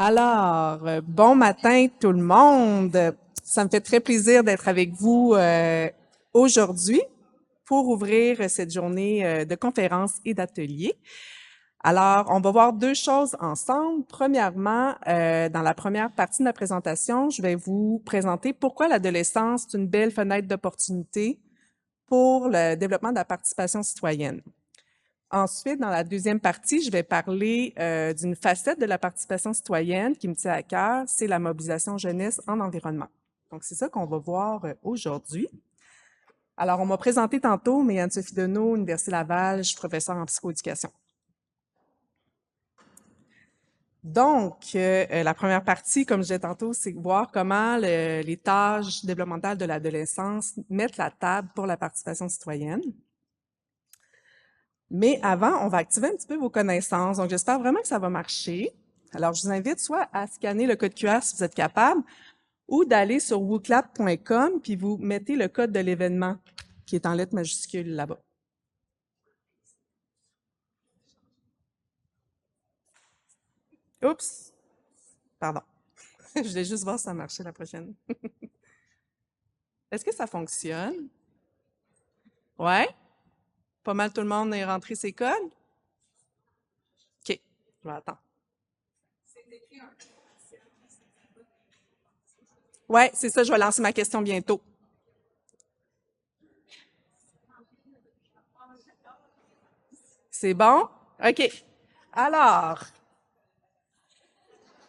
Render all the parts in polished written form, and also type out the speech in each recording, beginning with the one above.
Alors, bon matin tout le monde. Ça me fait très plaisir d'être avec vous aujourd'hui pour ouvrir cette journée de conférences et d'ateliers. Alors, on va voir deux choses ensemble. Premièrement, dans la première partie de la présentation, je vais vous présenter pourquoi l'adolescence est une belle fenêtre d'opportunité pour le développement de la participation citoyenne. Ensuite, dans la deuxième partie, je vais parler d'une facette de la participation citoyenne qui me tient à cœur, c'est la mobilisation jeunesse en environnement. Donc, c'est ça qu'on va voir aujourd'hui. Alors, on m'a présenté tantôt, mais Anne-Sophie Deneau, Université Laval, je suis professeure en psychoéducation. Donc, la première partie, comme je disais tantôt, c'est voir comment les tâches développementales de l'adolescence mettent la table pour la participation citoyenne. Mais avant, on va activer un petit peu vos connaissances. Donc, j'espère vraiment que ça va marcher. Alors, je vous invite soit à scanner le code QR si vous êtes capable, ou d'aller sur wooclap.com puis vous mettez le code de l'événement qui est en lettres majuscules là-bas. Oups! Pardon. Je voulais juste voir si ça marchait la prochaine. Est-ce que ça fonctionne? Ouais? Pas mal tout le monde est rentré ses codes? OK. Je vais attendre. Ouais, c'est ça, je vais lancer ma question bientôt. C'est bon? OK. Alors,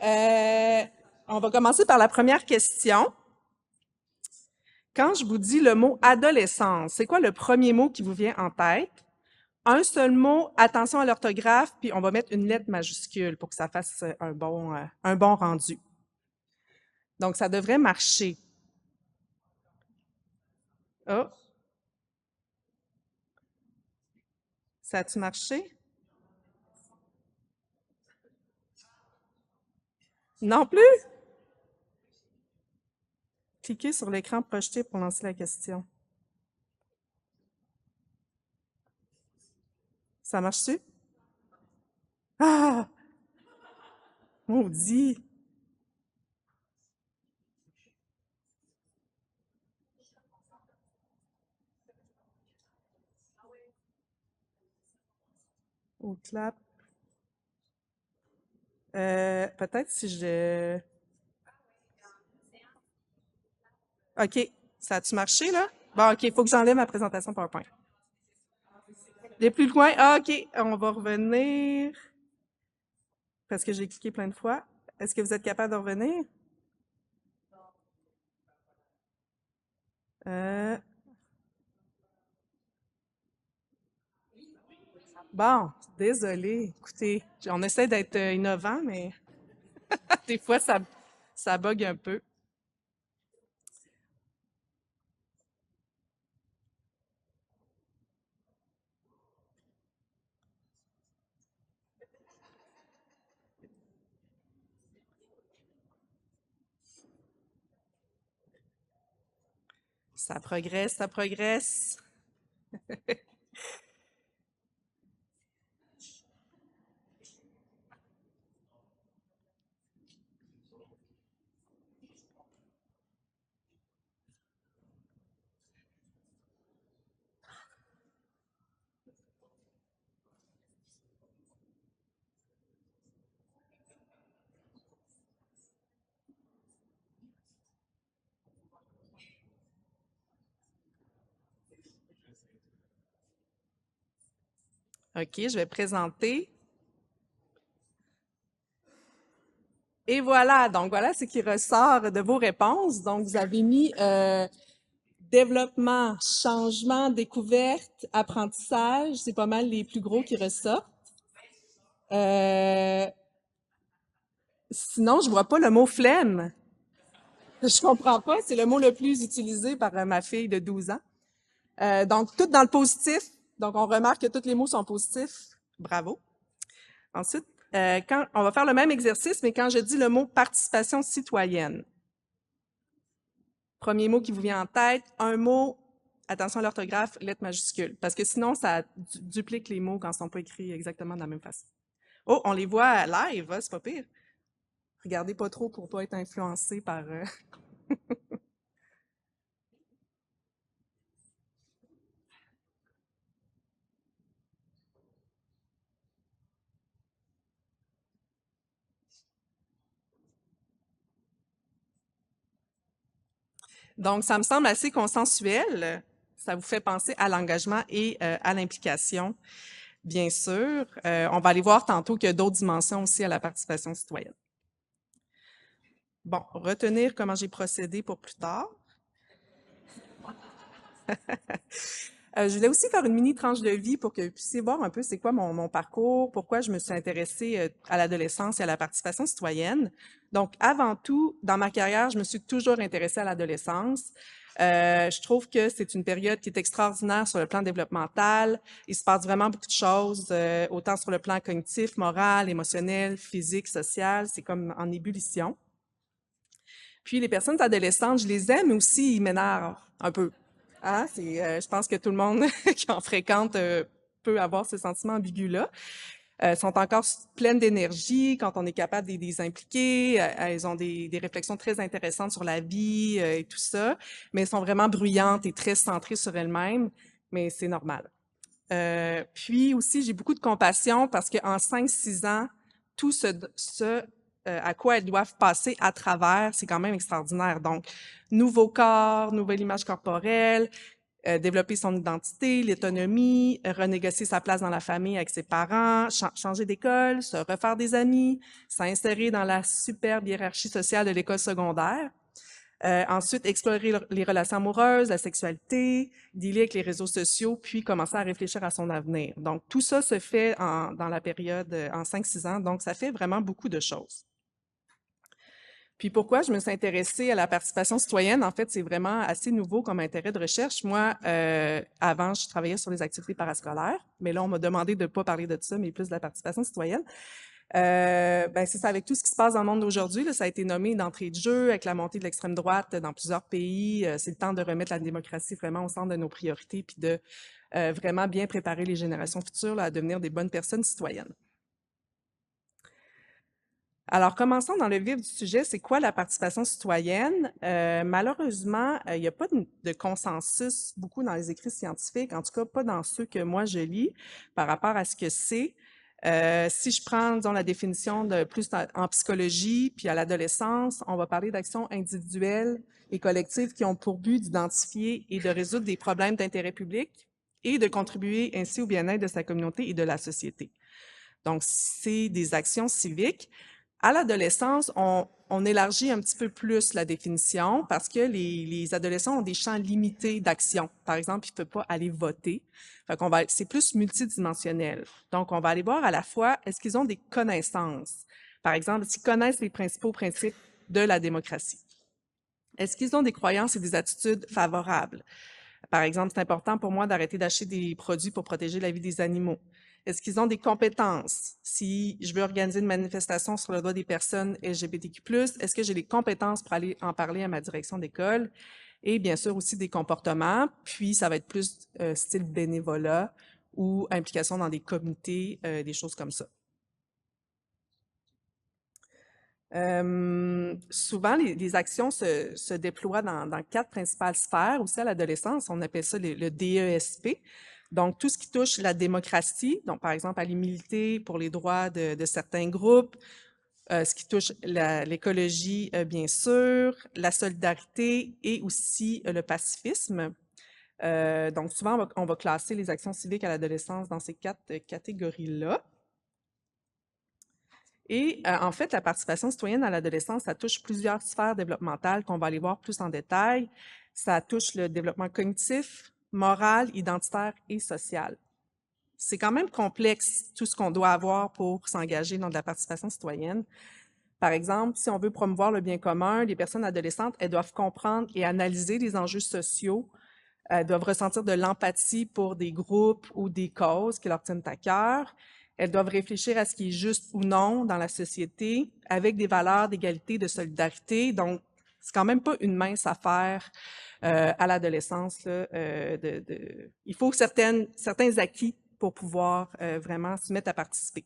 euh, on va commencer par la première question. Quand je vous dis le mot adolescence, c'est quoi le premier mot qui vous vient en tête? Un seul mot, attention à l'orthographe, puis on va mettre une lettre majuscule pour que ça fasse un bon rendu. Donc, ça devrait marcher. Oh, ça a-tu marché? Non plus? Cliquez sur l'écran projeté pour lancer la question. Ça marche-tu? Ah! Maudit! Au clap. Peut-être si je... OK. Ça a-tu marché, là? Bon, OK, il faut que j'enlève ma présentation PowerPoint. Les plus loin? Ah, OK. On va revenir parce que j'ai cliqué plein de fois. Est-ce que vous êtes capable de revenir? Euh, bon, désolé. Écoutez, on essaie d'être innovant, mais des fois, ça bug un peu. Ça progresse, ça progresse. OK, je vais présenter. Et voilà, donc voilà ce qui ressort de vos réponses. Donc, vous avez mis développement, changement, découverte, apprentissage. C'est pas mal les plus gros qui ressortent. Euh, sinon, je vois pas le mot flemme. Je comprends pas. C'est le mot le plus utilisé par ma fille de 12 ans. Donc, tout dans le positif. Donc, on remarque que tous les mots sont positifs. Bravo. Ensuite, quand on va faire le même exercice, mais quand je dis le mot participation citoyenne. Premier mot qui vous vient en tête, un mot, attention à l'orthographe, lettre majuscule, parce que sinon, ça duplique les mots quand ils ne sont pas écrits exactement de la même façon. Oh, on les voit live, hein, c'est pas pire. Regardez pas trop pour pas être influencé par... Donc, ça me semble assez consensuel. Ça vous fait penser à l'engagement et à l'implication, bien sûr. On va aller voir tantôt qu'il y a d'autres dimensions aussi à la participation citoyenne. Bon, retenir comment j'ai procédé pour plus tard. Je voulais aussi faire une mini tranche de vie pour que vous puissiez voir un peu c'est quoi mon parcours, pourquoi je me suis intéressée à l'adolescence et à la participation citoyenne. Donc, avant tout, dans ma carrière, je me suis toujours intéressée à l'adolescence. Je trouve que c'est une période qui est extraordinaire sur le plan développemental. Il se passe vraiment beaucoup de choses, autant sur le plan cognitif, moral, émotionnel, physique, social. C'est comme en ébullition. Puis les personnes adolescentes, je les aime, mais aussi ils m'énervent un peu. Ah, je pense que tout le monde qui en fréquente peut avoir ce sentiment ambigu-là. Sont encore pleines d'énergie quand on est capable de les impliquer. Elles ont des réflexions très intéressantes sur la vie et tout ça, mais elles sont vraiment bruyantes et très centrées sur elles-mêmes, mais c'est normal. Puis aussi, j'ai beaucoup de compassion parce qu'en 5-6 ans, tout à quoi elles doivent passer à travers, c'est quand même extraordinaire. Donc, nouveau corps, nouvelle image corporelle, développer son identité, l'autonomie, renégocier sa place dans la famille avec ses parents, changer d'école, se refaire des amis, s'insérer dans la superbe hiérarchie sociale de l'école secondaire. Ensuite, explorer les relations amoureuses, la sexualité, dealer avec les réseaux sociaux, puis commencer à réfléchir à son avenir. Donc, tout ça se fait dans la période en 5-6 ans, donc ça fait vraiment beaucoup de choses. Puis pourquoi je me suis intéressée à la participation citoyenne? En fait, c'est vraiment assez nouveau comme intérêt de recherche. Moi, avant, je travaillais sur les activités parascolaires, mais là, on m'a demandé de ne pas parler de ça, mais plus de la participation citoyenne. Ben, c'est ça, avec tout ce qui se passe dans le monde d'aujourd'hui, ça a été nommé d'entrée de jeu, avec la montée de l'extrême droite dans plusieurs pays. C'est le temps de remettre la démocratie vraiment au centre de nos priorités, puis de vraiment bien préparer les générations futures là, à devenir des bonnes personnes citoyennes. Alors, commençons dans le vif du sujet, c'est quoi la participation citoyenne? Malheureusement, il n'y a pas de consensus beaucoup dans les écrits scientifiques, en tout cas pas dans ceux que moi je lis par rapport à ce que c'est. Si je prends, disons, la définition de plus en psychologie, puis à l'adolescence, on va parler d'actions individuelles et collectives qui ont pour but d'identifier et de résoudre des problèmes d'intérêt public et de contribuer ainsi au bien-être de sa communauté et de la société. Donc, c'est des actions civiques. À l'adolescence, on élargit un petit peu plus la définition parce que les adolescents ont des champs limités d'action. Par exemple, ils ne peuvent pas aller voter. C'est plus multidimensionnel. Donc, on va aller voir à la fois, est-ce qu'ils ont des connaissances? Par exemple, s'ils connaissent les principaux principes de la démocratie. Est-ce qu'ils ont des croyances et des attitudes favorables? Par exemple, c'est important pour moi d'arrêter d'acheter des produits pour protéger la vie des animaux. Est-ce qu'ils ont des compétences? Si je veux organiser une manifestation sur le droit des personnes LGBTQ+, est-ce que j'ai les compétences pour aller en parler à ma direction d'école? Et bien sûr aussi des comportements, puis ça va être plus style bénévolat ou implication dans des comités, des choses comme ça. Souvent, les actions se déploient dans 4 principales sphères. Aussi à l'adolescence, on appelle ça le DESP. Donc, tout ce qui touche la démocratie, donc par exemple, aller militer pour les droits de certains groupes, ce qui touche l'écologie, bien sûr, la solidarité et aussi le pacifisme. Donc, souvent, on va classer les actions civiques à l'adolescence dans ces 4 catégories-là. Et en fait, la participation citoyenne à l'adolescence, ça touche plusieurs sphères développementales qu'on va aller voir plus en détail. Ça touche le développement cognitif, moral, identitaire et social. C'est quand même complexe tout ce qu'on doit avoir pour s'engager dans de la participation citoyenne. Par exemple, si on veut promouvoir le bien commun, les personnes adolescentes, elles doivent comprendre et analyser les enjeux sociaux. Elles doivent ressentir de l'empathie pour des groupes ou des causes qui leur tiennent à cœur. Elles doivent réfléchir à ce qui est juste ou non dans la société avec des valeurs d'égalité, de solidarité. Donc, c'est quand même pas une mince affaire à l'adolescence. Il faut certains acquis pour pouvoir vraiment se mettre à participer.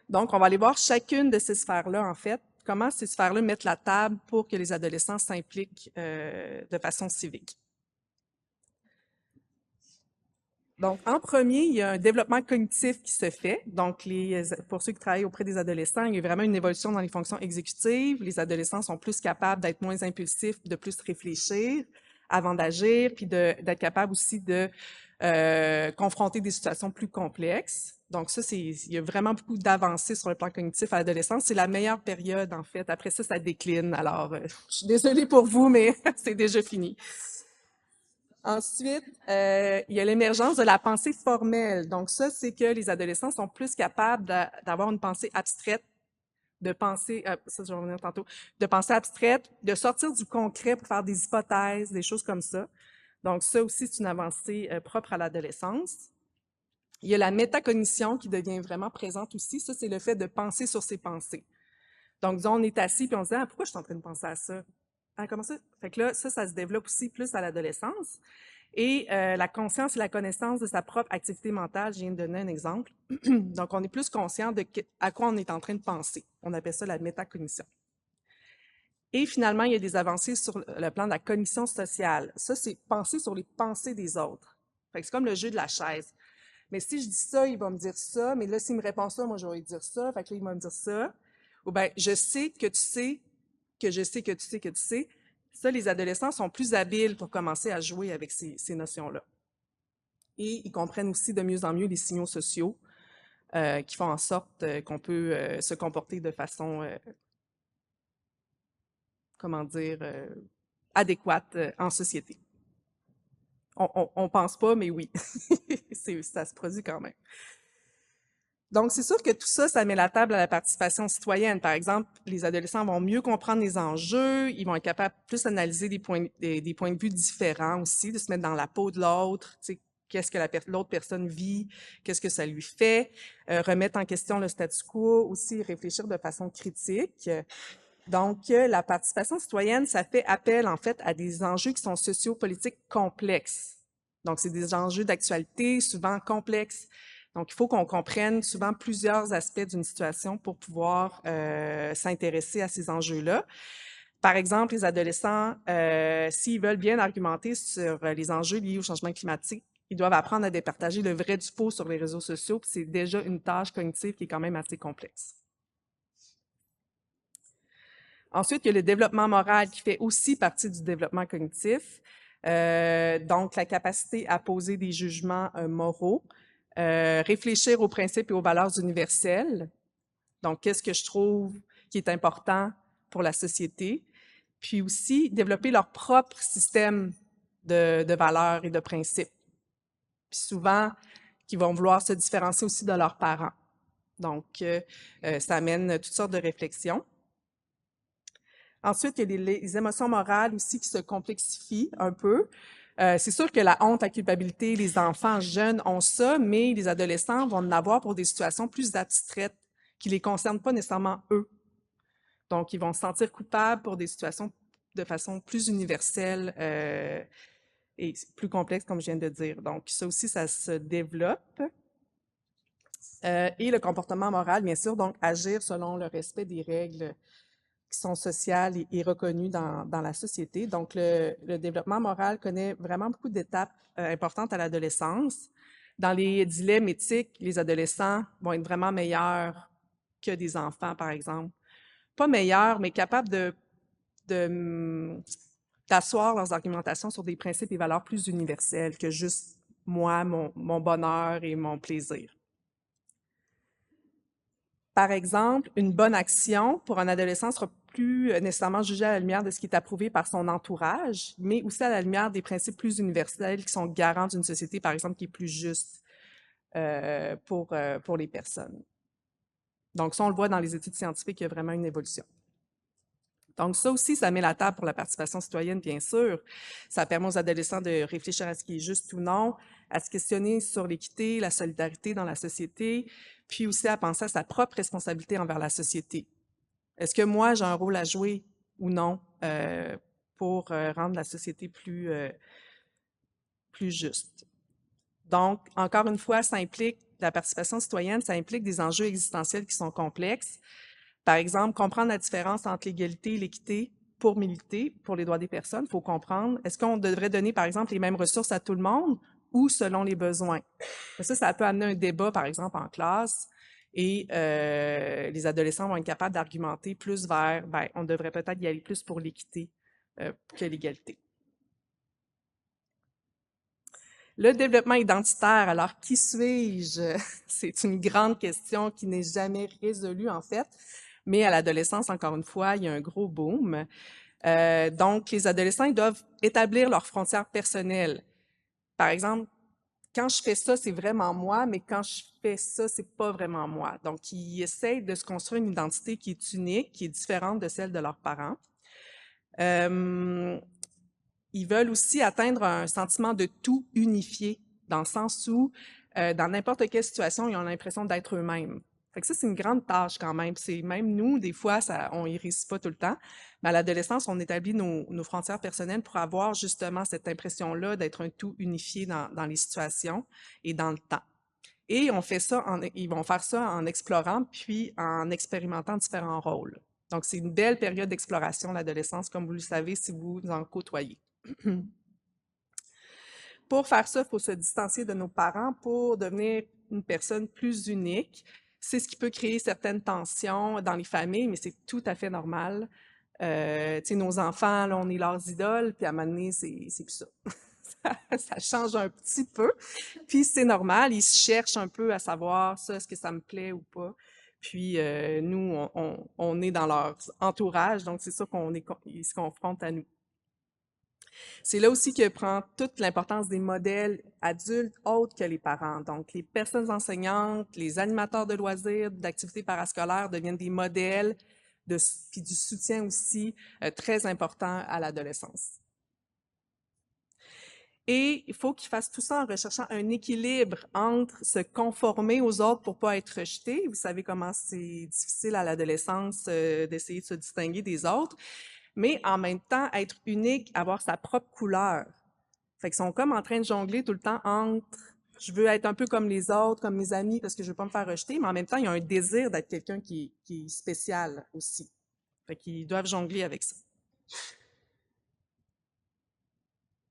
Donc, on va aller voir chacune de ces sphères-là, en fait, comment ces sphères-là mettent la table pour que les adolescents s'impliquent de façon civique. Donc, en premier, il y a un développement cognitif qui se fait. Donc, pour ceux qui travaillent auprès des adolescents, il y a vraiment une évolution dans les fonctions exécutives. Les adolescents sont plus capables d'être moins impulsifs, de plus réfléchir avant d'agir, puis d'être capables aussi de confronter des situations plus complexes. Donc, il y a vraiment beaucoup d'avancées sur le plan cognitif à l'adolescence. C'est la meilleure période, en fait. Après ça, ça décline. Alors, je suis désolée pour vous, mais c'est déjà fini. Ensuite, il y a l'émergence de la pensée formelle. Donc ça, c'est que les adolescents sont plus capables d'avoir une pensée abstraite, de penser, ça je vais revenir tantôt, de pensée abstraite, de sortir du concret pour faire des hypothèses, des choses comme ça. Donc ça aussi, c'est une avancée propre à l'adolescence. Il y a la métacognition qui devient vraiment présente aussi. Ça, c'est le fait de penser sur ses pensées. Donc, disons, on est assis puis on se dit « Ah, pourquoi je suis en train de penser à ça? Ah, comment ça? » Fait que là, ça se développe aussi plus à l'adolescence. Et la conscience et la connaissance de sa propre activité mentale, je viens de donner un exemple. Donc, on est plus conscient de à quoi on est en train de penser. On appelle ça la métacognition. Et finalement, il y a des avancées sur le plan de la cognition sociale. Ça, c'est penser sur les pensées des autres. Fait que c'est comme le jeu de la chaise. Mais si je dis ça, il va me dire ça, mais là, s'il me répond ça, moi, je vais lui dire ça, fait que là, il va me dire ça. Ou bien, je sais que tu sais, que je sais que tu sais que tu sais. Ça, les adolescents sont plus habiles pour commencer à jouer avec ces notions-là. Et ils comprennent aussi de mieux en mieux les signaux sociaux qui font en sorte qu'on peut se comporter de façon, comment dire, adéquate en société. On pense pas, mais oui, ça se produit quand même. Donc, c'est sûr que tout ça, ça met la table à la participation citoyenne. Par exemple, les adolescents vont mieux comprendre les enjeux, ils vont être capables de plus analyser des points de vue différents aussi, de se mettre dans la peau de l'autre, tu sais, qu'est-ce que l'autre personne vit, qu'est-ce que ça lui fait, remettre en question le statu quo, aussi réfléchir de façon critique. Donc, la participation citoyenne, ça fait appel, en fait, à des enjeux qui sont sociopolitiques complexes. Donc, c'est des enjeux d'actualité souvent complexes. Donc, il faut qu'on comprenne souvent plusieurs aspects d'une situation pour pouvoir s'intéresser à ces enjeux-là. Par exemple, les adolescents, s'ils veulent bien argumenter sur les enjeux liés au changement climatique, ils doivent apprendre à départager le vrai du faux sur les réseaux sociaux, puis c'est déjà une tâche cognitive qui est quand même assez complexe. Ensuite, il y a le développement moral qui fait aussi partie du développement cognitif. Donc, la capacité à poser des jugements moraux, réfléchir aux principes et aux valeurs universelles. Donc, qu'est-ce que je trouve qui est important pour la société? Puis aussi, développer leur propre système de valeurs et de principes. Puis souvent, qui vont vouloir se différencier aussi de leurs parents. Donc, ça amène toutes sortes de réflexions. Ensuite, il y a les émotions morales aussi qui se complexifient un peu. C'est sûr que la honte, la culpabilité, les enfants jeunes ont ça, mais les adolescents vont en avoir pour des situations plus abstraites qui les concernent pas nécessairement eux. Donc, ils vont se sentir coupables pour des situations de façon plus universelle et plus complexe, comme je viens de dire. Donc, ça aussi, ça se développe. Et le comportement moral, bien sûr, donc agir selon le respect des règles qui sont sociales et reconnues dans la société. Donc, le développement moral connaît vraiment beaucoup d'étapes importantes à l'adolescence. Dans les dilemmes éthiques, les adolescents vont être vraiment meilleurs que des enfants, par exemple. Pas meilleurs, mais capables d'asseoir leurs argumentations sur des principes et valeurs plus universels que juste moi, mon bonheur et mon plaisir. Par exemple, une bonne action pour un adolescent sera plus nécessairement jugée à la lumière de ce qui est approuvé par son entourage, mais aussi à la lumière des principes plus universels qui sont garants d'une société, par exemple, qui est plus juste pour les personnes. Donc, ça, on le voit dans les études scientifiques, il y a vraiment une évolution. Donc, ça aussi, ça met la table pour la participation citoyenne, bien sûr. Ça permet aux adolescents de réfléchir à ce qui est juste ou non, à se questionner sur l'équité, la solidarité dans la société, puis aussi à penser à sa propre responsabilité envers la société. Est-ce que moi, j'ai un rôle à jouer ou non pour rendre la société plus juste? Donc, encore une fois, la participation citoyenne, ça implique des enjeux existentiels qui sont complexes. Par exemple, comprendre la différence entre l'égalité et l'équité pour militer pour les droits des personnes. Il faut comprendre, est-ce qu'on devrait donner, par exemple, les mêmes ressources à tout le monde ou selon les besoins? Ça peut amener un débat, par exemple, en classe, et les adolescents vont être capables d'argumenter plus vers, ben, on devrait peut-être y aller plus pour l'équité que l'égalité. Le développement identitaire, alors qui suis-je? C'est une grande question qui n'est jamais résolue en fait, mais à l'adolescence, encore une fois, il y a un gros boom. Donc, les adolescents, ils doivent établir leurs frontières personnelles. Par exemple, quand je fais ça, c'est vraiment moi, mais quand je fais ça, c'est pas vraiment moi. Donc, ils essayent de se construire une identité qui est unique, qui est différente de celle de leurs parents. Ils veulent aussi atteindre un sentiment de tout unifié, dans le sens où, dans n'importe quelle situation, ils ont l'impression d'être eux-mêmes. Fait que ça, c'est une grande tâche quand même. C'est même nous, des fois, on y réussit pas tout le temps. Mais à l'adolescence, on établit nos frontières personnelles pour avoir justement cette impression-là d'être un tout unifié dans les situations et dans le temps. Et ils vont faire ça en explorant puis en expérimentant différents rôles. Donc, c'est une belle période d'exploration, l'adolescence, comme vous le savez si vous en côtoyez. Pour faire ça, il faut se distancier de nos parents pour devenir une personne plus unique. C'est ce qui peut créer certaines tensions dans les familles, mais c'est tout à fait normal. Nos enfants, là, on est leurs idoles, puis à un moment donné, c'est plus ça. Ça change un petit peu, puis c'est normal, ils se cherchent un peu à savoir ça, est-ce que ça me plaît ou pas. Puis nous, on est dans leur entourage, donc c'est sûr ils se confrontent à nous. C'est là aussi que prend toute l'importance des modèles adultes autres que les parents. Donc, les personnes enseignantes, les animateurs de loisirs, d'activités parascolaires deviennent des modèles puis du soutien aussi très important à l'adolescence. Et il faut qu'ils fassent tout ça en recherchant un équilibre entre se conformer aux autres pour pas être rejeté. Vous savez comment c'est difficile à l'adolescence d'essayer de se distinguer des autres, mais en même temps être unique, avoir sa propre couleur. Fait qu'ils sont comme en train de jongler tout le temps entre je veux être un peu comme les autres, comme mes amis, parce que je veux pas me faire rejeter, mais en même temps, il y a un désir d'être quelqu'un qui est spécial aussi. Fait qu'ils doivent jongler avec ça.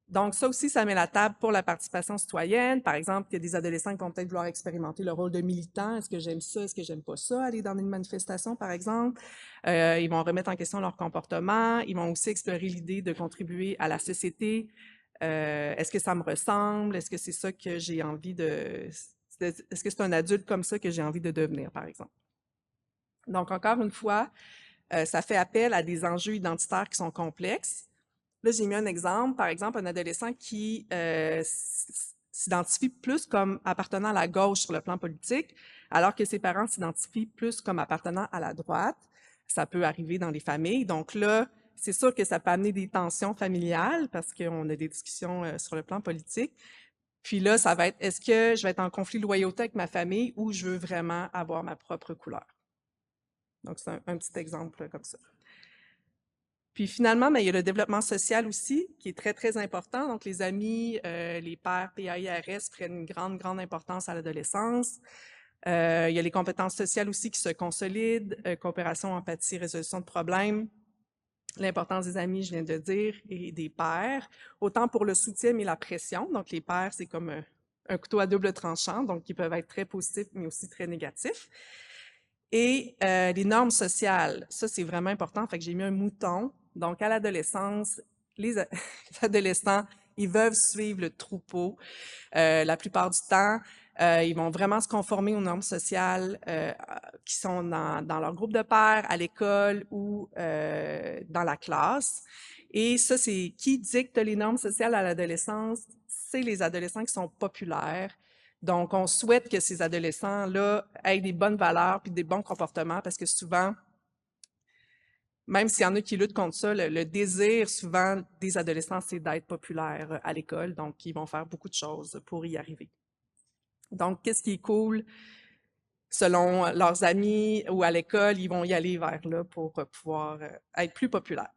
Donc, ça aussi, ça met la table pour la participation citoyenne. Par exemple, il y a des adolescents qui vont peut-être vouloir expérimenter le rôle de militant. Est-ce que j'aime ça? Est-ce que j'aime pas ça? Aller dans une manifestation, par exemple. Ils vont remettre en question leur comportement. Ils vont aussi explorer l'idée de contribuer à la société. Est-ce que ça me ressemble? Est-ce que c'est ça que j'ai envie de... Est-ce que c'est un adulte comme ça que j'ai envie de devenir, par exemple? Donc, encore une fois, ça fait appel à des enjeux identitaires qui sont complexes. Là, j'ai mis un exemple, par exemple, un adolescent qui s'identifie plus comme appartenant à la gauche sur le plan politique, alors que ses parents s'identifient plus comme appartenant à la droite. Ça peut arriver dans les familles. Donc là, c'est sûr que ça peut amener des tensions familiales parce qu'on a des discussions sur le plan politique. Puis là, ça va être, est-ce que je vais être en conflit de loyauté avec ma famille ou je veux vraiment avoir ma propre couleur? Donc, c'est un petit exemple comme ça. Puis finalement, il y a le développement social aussi, qui est très, très important. Donc, les amis, les pairs, PAIRS prennent une grande, grande importance à l'adolescence. Il y a les compétences sociales aussi qui se consolident, coopération, empathie, résolution de problèmes. L'importance des amis, je viens de dire, et des pairs, autant pour le soutien mais la pression. Donc, les pairs, c'est comme un couteau à double tranchant, donc ils peuvent être très positifs mais aussi très négatifs. Et les normes sociales, ça, c'est vraiment important. Fait que j'ai mis un mouton. Donc, à l'adolescence, les adolescents, ils veulent suivre le troupeau la plupart du temps. Ils vont vraiment se conformer aux normes sociales qui sont dans leur groupe de pairs, à l'école ou dans la classe. Et ça, c'est qui dicte les normes sociales à l'adolescence? C'est les adolescents qui sont populaires. Donc, on souhaite que ces adolescents-là aient des bonnes valeurs puis des bons comportements parce que souvent, même s'il y en a qui luttent contre ça, le désir souvent des adolescents, c'est d'être populaire à l'école. Donc, ils vont faire beaucoup de choses pour y arriver. Donc, qu'est-ce qui est cool? Selon leurs amis ou à l'école, ils vont y aller vers là pour pouvoir être plus populaires.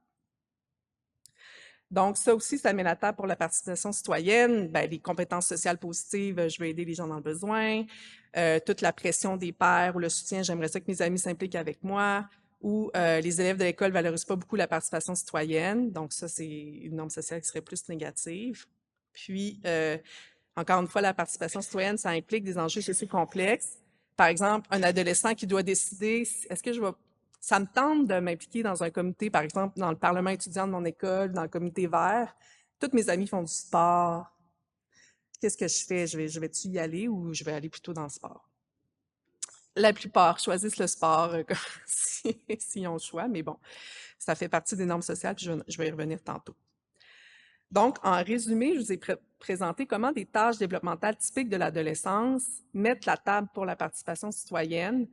Donc, ça aussi, ça met la table pour la participation citoyenne. Ben, les compétences sociales positives, je veux aider les gens dans le besoin. Toute la pression des pairs ou le soutien, j'aimerais ça que mes amis s'impliquent avec moi. Ou les élèves de l'école valorisent pas beaucoup la participation citoyenne. Donc, ça, c'est une norme sociale qui serait plus négative. Puis, encore une fois, la participation citoyenne, ça implique des enjeux sociaux complexes. Par exemple, un adolescent qui doit décider, est-ce que ça me tente de m'impliquer dans un comité, par exemple, dans le parlement étudiant de mon école, dans le comité vert. Toutes mes amies font du sport. Qu'est-ce que je fais? Je vais-tu y aller ou je vais aller plutôt dans le sport? La plupart choisissent le sport s'ils ont le choix, mais bon, ça fait partie des normes sociales, puis je vais y revenir tantôt. Donc, en résumé, je vous ai présenté comment des tâches développementales typiques de l'adolescence mettent la table pour la participation citoyenne,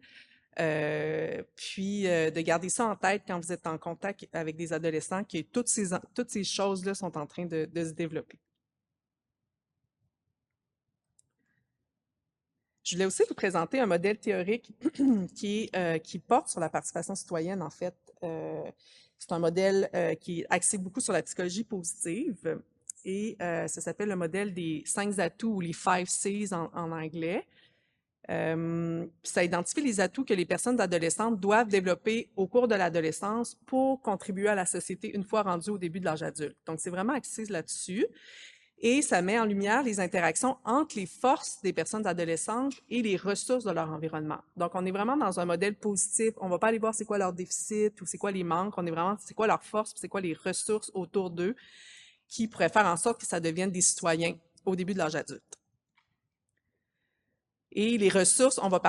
puis de garder ça en tête quand vous êtes en contact avec des adolescents, que toutes ces choses-là sont en train de se développer. Je voulais aussi vous présenter un modèle théorique qui porte sur la participation citoyenne, en fait. C'est un modèle qui est axé beaucoup sur la psychologie positive et ça s'appelle le modèle des 5 atouts ou les 5 C's en anglais. Ça identifie les atouts que les personnes adolescentes doivent développer au cours de l'adolescence pour contribuer à la société une fois rendues au début de l'âge adulte. Donc, c'est vraiment axé là-dessus. Et ça met en lumière les interactions entre les forces des personnes adolescentes et les ressources de leur environnement. Donc, on est vraiment dans un modèle positif. On ne va pas aller voir c'est quoi leurs déficits ou c'est quoi les manques. On est vraiment c'est quoi leurs forces, c'est quoi les ressources autour d'eux qui pourraient faire en sorte que ça devienne des citoyens au début de l'âge adulte. Et les ressources, on va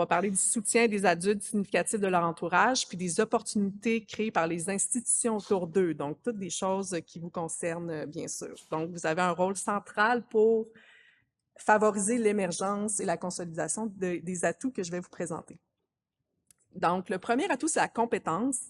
parler du soutien des adultes significatifs de leur entourage, puis des opportunités créées par les institutions autour d'eux. Donc, toutes des choses qui vous concernent, bien sûr. Donc, vous avez un rôle central pour favoriser l'émergence et la consolidation des atouts que je vais vous présenter. Donc, le premier atout, c'est la compétence.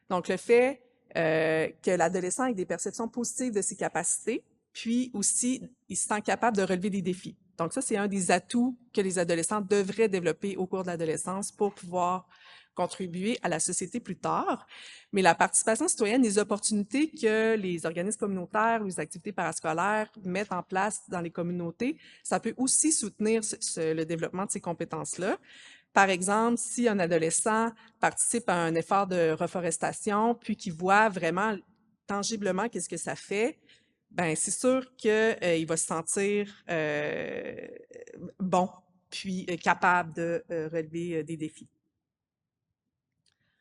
Donc, le fait que l'adolescent ait des perceptions positives de ses capacités, puis aussi, il se sent capable de relever des défis. Donc, ça, c'est un des atouts que les adolescents devraient développer au cours de l'adolescence pour pouvoir contribuer à la société plus tard. Mais la participation citoyenne, les opportunités que les organismes communautaires ou les activités parascolaires mettent en place dans les communautés, ça peut aussi soutenir le développement de ces compétences-là. Par exemple, si un adolescent participe à un effort de reforestation, puis qu'il voit vraiment tangiblement qu'est-ce que ça fait, ben c'est sûr qu'il va se sentir bon, puis capable de relever des défis.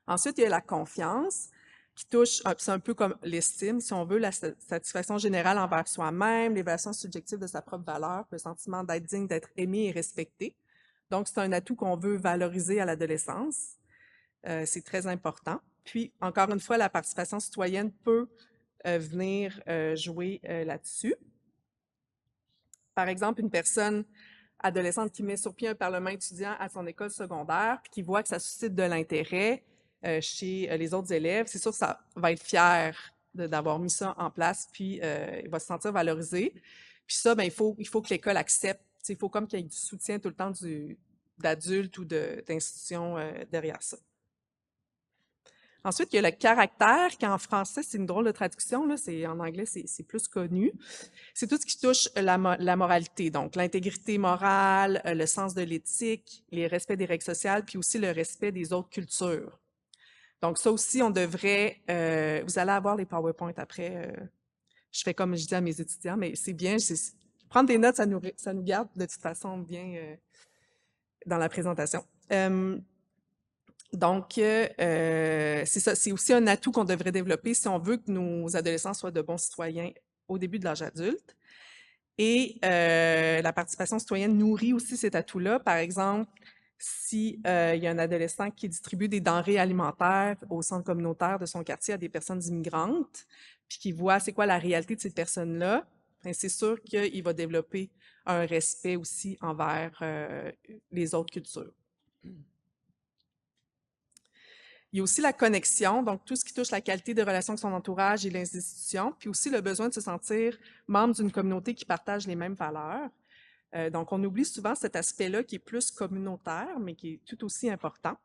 Ensuite, il y a la confiance qui touche, c'est un peu comme l'estime, si on veut, la satisfaction générale envers soi-même, l'évaluation subjective de sa propre valeur, le sentiment d'être digne, d'être aimé et respecté. Donc, c'est un atout qu'on veut valoriser à l'adolescence. C'est très important. Puis, encore une fois, la participation citoyenne peut venir jouer là-dessus. Par exemple, une personne adolescente qui met sur pied un parlement étudiant à son école secondaire, puis qui voit que ça suscite de l'intérêt chez les autres élèves, c'est sûr que ça va être fier d'avoir mis ça en place, puis il va se sentir valorisé. Puis ça, ben, il faut que l'école accepte. Il faut comme qu'il y ait du soutien tout le temps d'adultes ou d'institutions derrière ça. Ensuite, il y a le caractère, qui en français, c'est une drôle de traduction, là, en anglais, c'est plus connu. C'est tout ce qui touche la moralité, donc l'intégrité morale, le sens de l'éthique, les respects des règles sociales, puis aussi le respect des autres cultures. Donc ça aussi, on devrait, vous allez avoir les PowerPoint après, je fais comme je dis à mes étudiants, mais c'est bien, prendre des notes, ça nous garde de toute façon bien dans la présentation. Donc, c'est ça, c'est aussi un atout qu'on devrait développer si on veut que nos adolescents soient de bons citoyens au début de l'âge adulte. Et la participation citoyenne nourrit aussi cet atout-là. Par exemple, si il y a un adolescent qui distribue des denrées alimentaires au centre communautaire de son quartier à des personnes immigrantes, puis qui voit c'est quoi la réalité de ces personnes-là, ben, c'est sûr qu'il va développer un respect aussi envers les autres cultures. Il y a aussi la connexion, donc tout ce qui touche la qualité des relations avec son entourage et l'institution, puis aussi le besoin de se sentir membre d'une communauté qui partage les mêmes valeurs. Donc, on oublie souvent cet aspect-là qui est plus communautaire, mais qui est tout aussi important.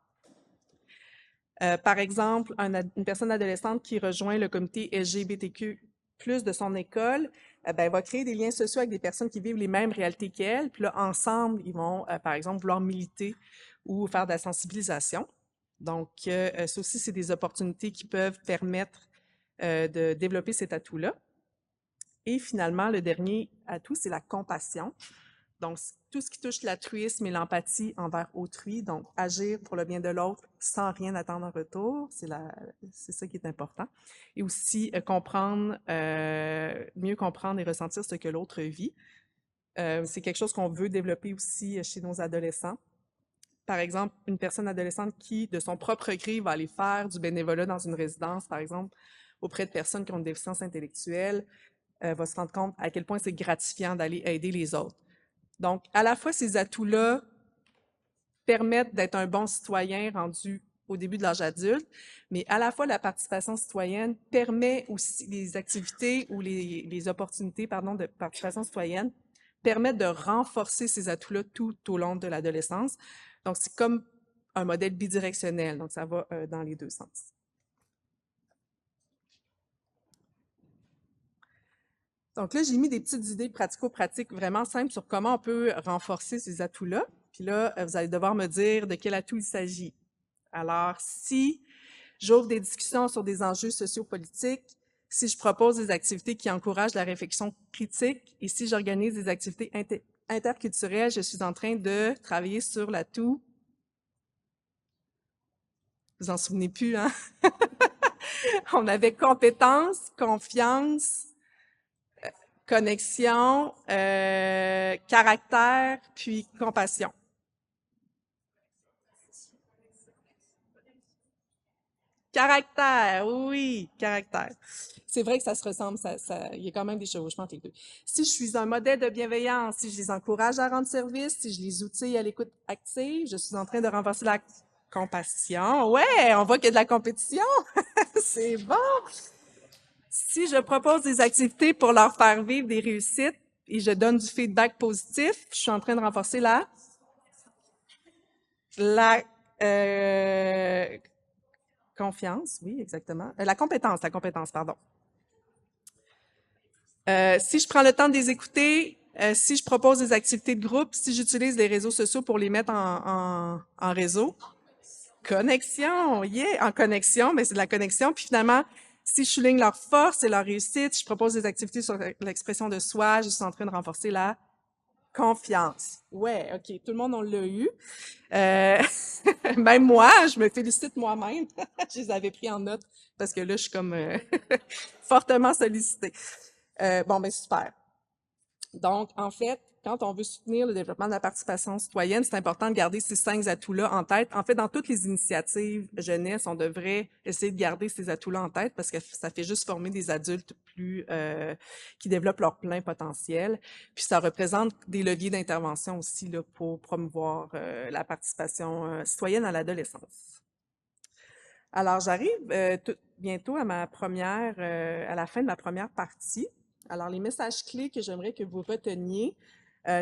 Par exemple, une personne adolescente qui rejoint le comité LGBTQ plus de son école, ben, va créer des liens sociaux avec des personnes qui vivent les mêmes réalités qu'elle. Puis là, ensemble, ils vont, par exemple, vouloir militer ou faire de la sensibilisation. Donc, ça aussi, c'est des opportunités qui peuvent permettre de développer cet atout-là. Et finalement, le dernier atout, c'est la compassion. Donc, tout ce qui touche l'altruisme et l'empathie envers autrui, donc agir pour le bien de l'autre sans rien attendre en retour, c'est ça qui est important. Et aussi mieux comprendre et ressentir ce que l'autre vit. C'est quelque chose qu'on veut développer aussi chez nos adolescents. Par exemple, une personne adolescente qui, de son propre gré, va aller faire du bénévolat dans une résidence, par exemple, auprès de personnes qui ont une déficience intellectuelle, va se rendre compte à quel point c'est gratifiant d'aller aider les autres. Donc, à la fois, ces atouts-là permettent d'être un bon citoyen rendu au début de l'âge adulte, mais à la fois, la participation citoyenne permet aussi les activités ou les opportunités, de participation citoyenne permettent de renforcer ces atouts-là tout au long de l'adolescence. Donc, c'est comme un modèle bidirectionnel, donc ça va dans les deux sens. Donc là, j'ai mis des petites idées pratico-pratiques vraiment simples sur comment on peut renforcer ces atouts-là. Puis là, vous allez devoir me dire de quel atout il s'agit. Alors, si j'ouvre des discussions sur des enjeux sociopolitiques, si je propose des activités qui encouragent la réflexion critique et si j'organise des activités interculturelles, je suis en train de travailler sur l'atout. Vous en souvenez plus, hein? On avait compétence, confiance, connexion, caractère, puis compassion. Caractère, oui, caractère. C'est vrai que ça se ressemble, il y a quand même des chevauchements entre les deux. Si je suis un modèle de bienveillance, si je les encourage à rendre service, si je les outille à l'écoute active, je suis en train de renforcer la compassion. Ouais, on voit qu'il y a de la compétition. C'est bon. Si je propose des activités pour leur faire vivre des réussites et je donne du feedback positif, je suis en train de renforcer la confiance, oui, exactement. La compétence, pardon. Si je prends le temps de les écouter, si je propose des activités de groupe, si j'utilise les réseaux sociaux pour les mettre en réseau. Connexion, yeah, en connexion, mais c'est de la connexion. Puis finalement, si je souligne leur force et leur réussite, je propose des activités sur l'expression de soi, je suis en train de renforcer la confiance. Ouais, OK, tout le monde, on l'a eu. Même moi, je me félicite moi-même. Je les avais pris en note parce que là, je suis comme fortement sollicitée. Bon, ben super. Donc, en fait, quand on veut soutenir le développement de la participation citoyenne, c'est important de garder ces 5 atouts-là en tête. En fait, dans toutes les initiatives jeunesse, on devrait essayer de garder ces atouts-là en tête parce que ça fait juste former des adultes qui développent leur plein potentiel. Puis ça représente des leviers d'intervention aussi là, pour promouvoir la participation citoyenne à l'adolescence. Alors, j'arrive bientôt à à la fin de ma première partie. Alors, les messages clés que j'aimerais que vous reteniez,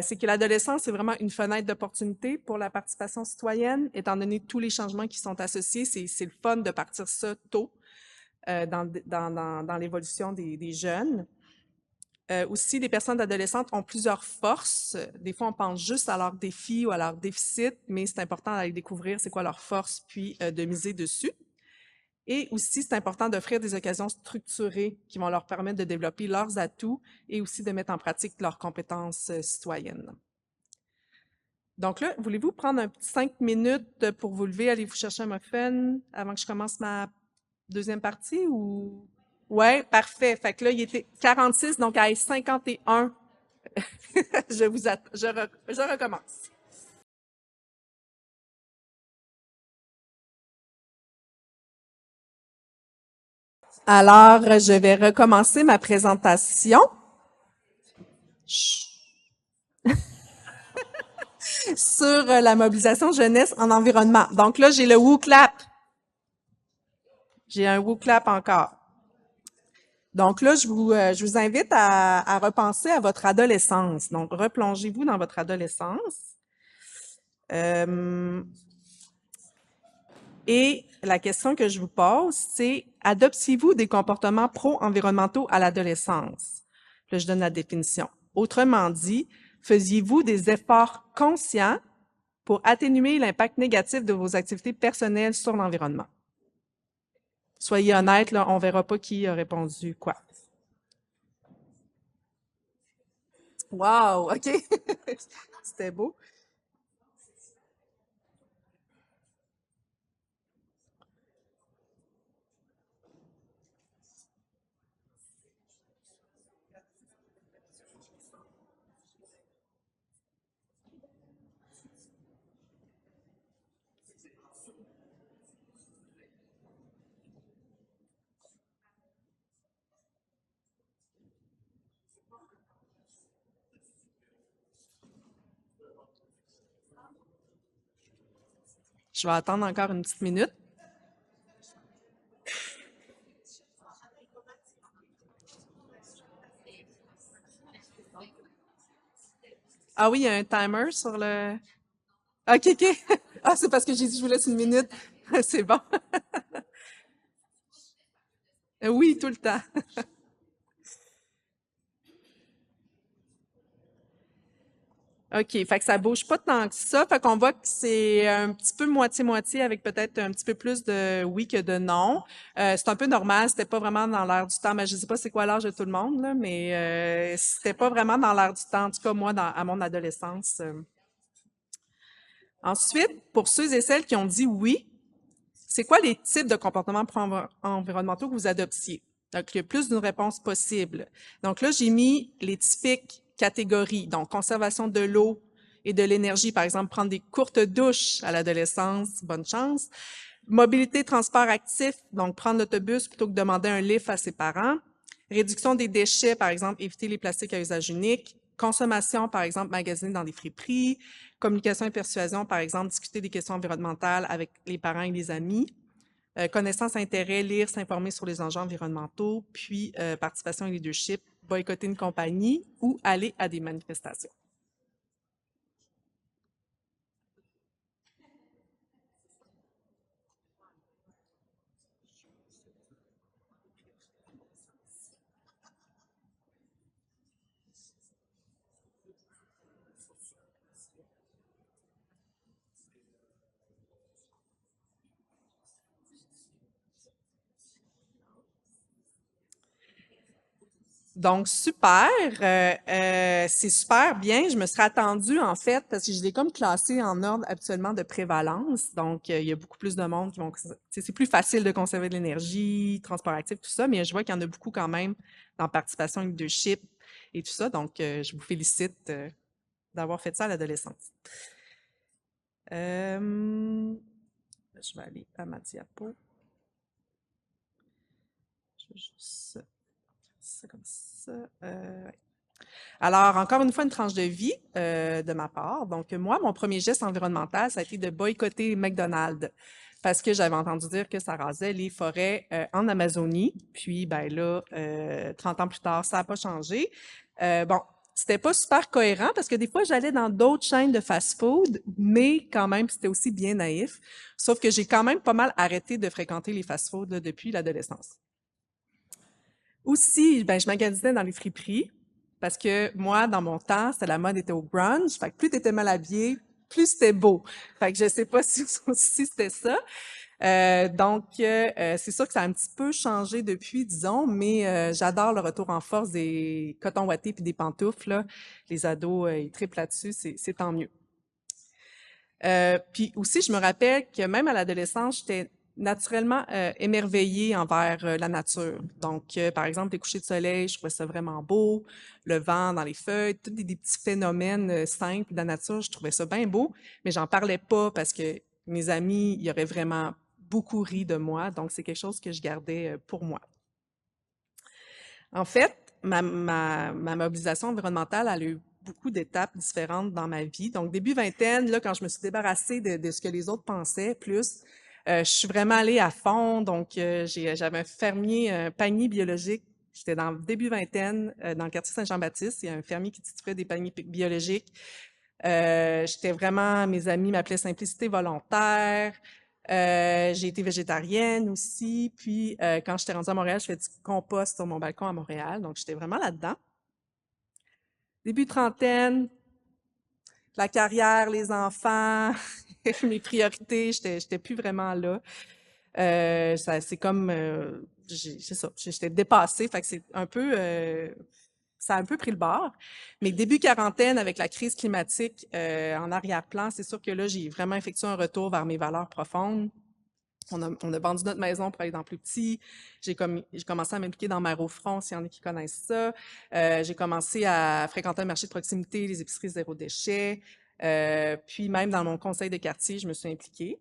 c'est que l'adolescence, c'est vraiment une fenêtre d'opportunité pour la participation citoyenne, étant donné tous les changements qui sont associés. C'est le fun de partir ça tôt dans l'évolution des jeunes. Aussi, les personnes adolescentes ont plusieurs forces. Des fois, on pense juste à leurs défis ou à leurs déficits, mais c'est important d'aller découvrir c'est quoi leurs forces, puis de miser dessus. Et aussi, c'est important d'offrir des occasions structurées qui vont leur permettre de développer leurs atouts et aussi de mettre en pratique leurs compétences citoyennes. Donc là, voulez-vous prendre un petit 5 minutes pour vous lever, aller vous chercher un muffin avant que je commence ma deuxième partie ou... Ouais, parfait. Fait que là, il était 46, donc à 51, je recommence. Alors, je vais recommencer ma présentation sur la mobilisation jeunesse en environnement. Donc là, j'ai le WooClap. J'ai un WooClap encore. Donc là, je vous invite à repenser à votre adolescence. Donc, replongez-vous dans votre adolescence. Et la question que je vous pose, c'est adoptiez-vous des comportements pro-environnementaux à l'adolescence? Là, je donne la définition. Autrement dit, faisiez-vous des efforts conscients pour atténuer l'impact négatif de vos activités personnelles sur l'environnement? Soyez honnête, là, on verra pas qui a répondu quoi. Wow, OK. C'était beau. Je vais attendre encore une petite minute. Ah oui, il y a un timer sur le... OK, OK. Ah, c'est parce que j'ai dit je vous laisse une minute. C'est bon. Oui, tout le temps. OK, fait que ça bouge pas tant que ça. Fait qu'on voit que c'est un petit peu moitié-moitié avec peut-être un petit peu plus de oui que de non. C'est un peu normal, c'était pas vraiment dans l'air du temps. Mais je sais pas c'est quoi l'âge de tout le monde, là, mais c'était pas vraiment dans l'air du temps, en tout cas moi, à mon adolescence. Ensuite, pour ceux et celles qui ont dit oui, c'est quoi les types de comportements environnementaux que vous adoptiez? Donc, il y a plus d'une réponse possible. Donc là, j'ai mis les typiques catégories, donc conservation de l'eau et de l'énergie, par exemple, prendre des courtes douches à l'adolescence, bonne chance. Mobilité, transport actif, donc prendre l'autobus plutôt que demander un lift à ses parents. Réduction des déchets, par exemple, éviter les plastiques à usage unique. Consommation, par exemple, magasiner dans des friperies. Communication et persuasion, par exemple, discuter des questions environnementales avec les parents et les amis. Connaissance, intérêt, lire, s'informer sur les enjeux environnementaux, puis participation et leadership, boycotter une compagnie ou aller à des manifestations. Donc, super. C'est super bien. Je me serais attendue, en fait, parce que je l'ai comme classé en ordre habituellement de prévalence. Donc, il y a beaucoup plus de monde qui vont... C'est plus facile de conserver de l'énergie, transport actif, tout ça, mais je vois qu'il y en a beaucoup quand même dans participation et leadership et tout ça. Donc, je vous félicite d'avoir fait ça à l'adolescence. Je vais aller à ma diapo. Je vais juste faire ça comme ça. Ouais. Alors, encore une fois, une tranche de vie de ma part. Donc, moi, mon premier geste environnemental, ça a été de boycotter McDonald's parce que j'avais entendu dire que ça rasait les forêts en Amazonie. Puis, ben là, 30 ans plus tard, ça n'a pas changé. Bon, c'était pas super cohérent parce que des fois, j'allais dans d'autres chaînes de fast-food, mais quand même, c'était aussi bien naïf. Sauf que j'ai quand même pas mal arrêté de fréquenter les fast-foods depuis l'adolescence. Aussi, ben, je magasinais dans les friperies parce que moi, dans mon temps, c'était la mode était au grunge. Fait que plus t'étais mal habillé, plus c'était beau. Fait que je sais pas si c'était ça. C'est sûr que ça a un petit peu changé depuis, disons, mais j'adore le retour en force des cotons wattés puis des pantoufles, là. Les ados, ils triplent là-dessus, c'est tant mieux. Puis aussi, je me rappelle que même à l'adolescence, j'étais naturellement émerveillée envers la nature. Donc, par exemple, les couchers de soleil, je trouvais ça vraiment beau, le vent dans les feuilles, tous des petits phénomènes simples de la nature, je trouvais ça bien beau, mais j'en parlais pas parce que mes amis, y auraient vraiment beaucoup ri de moi, donc c'est quelque chose que je gardais pour moi. En fait, ma mobilisation environnementale, elle a eu beaucoup d'étapes différentes dans ma vie. Donc, début vingtaine, là, quand je me suis débarrassée de ce que les autres pensaient, plus, je suis vraiment allée à fond. Donc, j'avais un fermier, un panier biologique. J'étais dans le début vingtaine, dans le quartier Saint-Jean-Baptiste. Il y a un fermier qui distribuait des paniers biologiques. J'étais vraiment, mes amis m'appelaient Simplicité volontaire. J'ai été végétarienne aussi. Puis, quand j'étais rendue à Montréal, je fais du compost sur mon balcon à Montréal. Donc, j'étais vraiment là-dedans. Début trentaine, la carrière, les enfants, mes priorités, j'étais plus vraiment là. C'est comme, c'est ça, j'étais dépassée, fait que c'est un peu, ça a un peu pris le bord. Mais début quarantaine, avec la crise climatique en arrière-plan, c'est sûr que là, j'ai vraiment effectué un retour vers mes valeurs profondes. On a vendu notre maison pour aller dans plus petit. J'ai commencé à m'impliquer dans Mère au front, s'il y en a qui connaissent ça. J'ai commencé à fréquenter le marché de proximité, les épiceries zéro déchet. Puis même dans mon conseil de quartier, je me suis impliquée.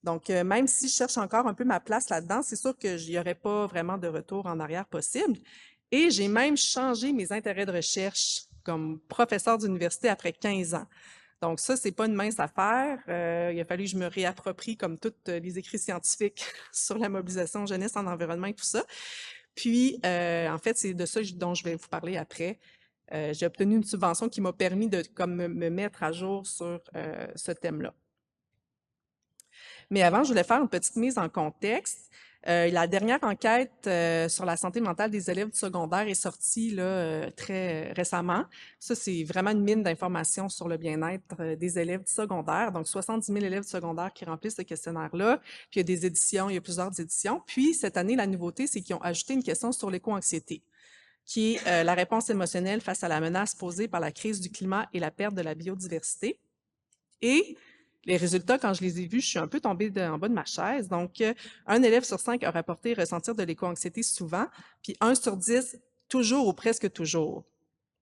Donc, même si je cherche encore un peu ma place là-dedans, c'est sûr que n'y aurait pas vraiment de retour en arrière possible. Et j'ai même changé mes intérêts de recherche comme professeur d'université après 15 ans. Donc ça, c'est pas une mince affaire. Il a fallu que je me réapproprie comme tous les écrits scientifiques sur la mobilisation jeunesse en environnement et tout ça. Puis, en fait, c'est de ça dont je vais vous parler après. J'ai obtenu une subvention qui m'a permis de comme me mettre à jour sur ce thème-là. Mais avant, je voulais faire une petite mise en contexte. La dernière enquête sur la santé mentale des élèves du secondaire est sortie là, très récemment. Ça, c'est vraiment une mine d'informations sur le bien-être des élèves du secondaire. Donc, 70 000 élèves du secondaire qui remplissent ce questionnaire-là. Puis, il y a des éditions, il y a plusieurs éditions. Puis, cette année, la nouveauté, c'est qu'ils ont ajouté une question sur l'éco-anxiété, qui est la réponse émotionnelle face à la menace posée par la crise du climat et la perte de la biodiversité. Et les résultats, quand je les ai vus, je suis un peu tombée en bas de ma chaise. Donc, un élève sur 5 a rapporté ressentir de l'éco-anxiété souvent, puis 1 sur 10, toujours ou presque toujours.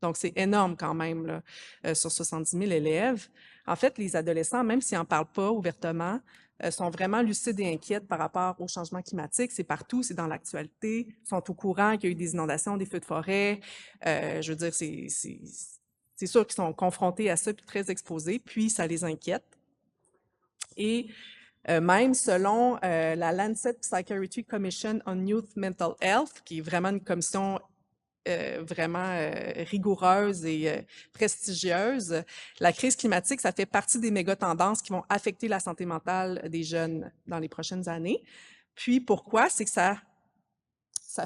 Donc, c'est énorme quand même là, sur 70 000 élèves. En fait, les adolescents, même s'ils n'en parlent pas ouvertement, sont vraiment lucides et inquiets par rapport au changement climatique. C'est partout, c'est dans l'actualité. Ils sont au courant qu'il y a eu des inondations, des feux de forêt. Je veux dire, c'est sûr qu'ils sont confrontés à ça, puis très exposés, puis ça les inquiète. Et même selon la Lancet Psychiatry Commission on Youth Mental Health, qui est vraiment une commission vraiment rigoureuse et prestigieuse, la crise climatique, ça fait partie des méga-tendances qui vont affecter la santé mentale des jeunes dans les prochaines années. Puis pourquoi? C'est que ça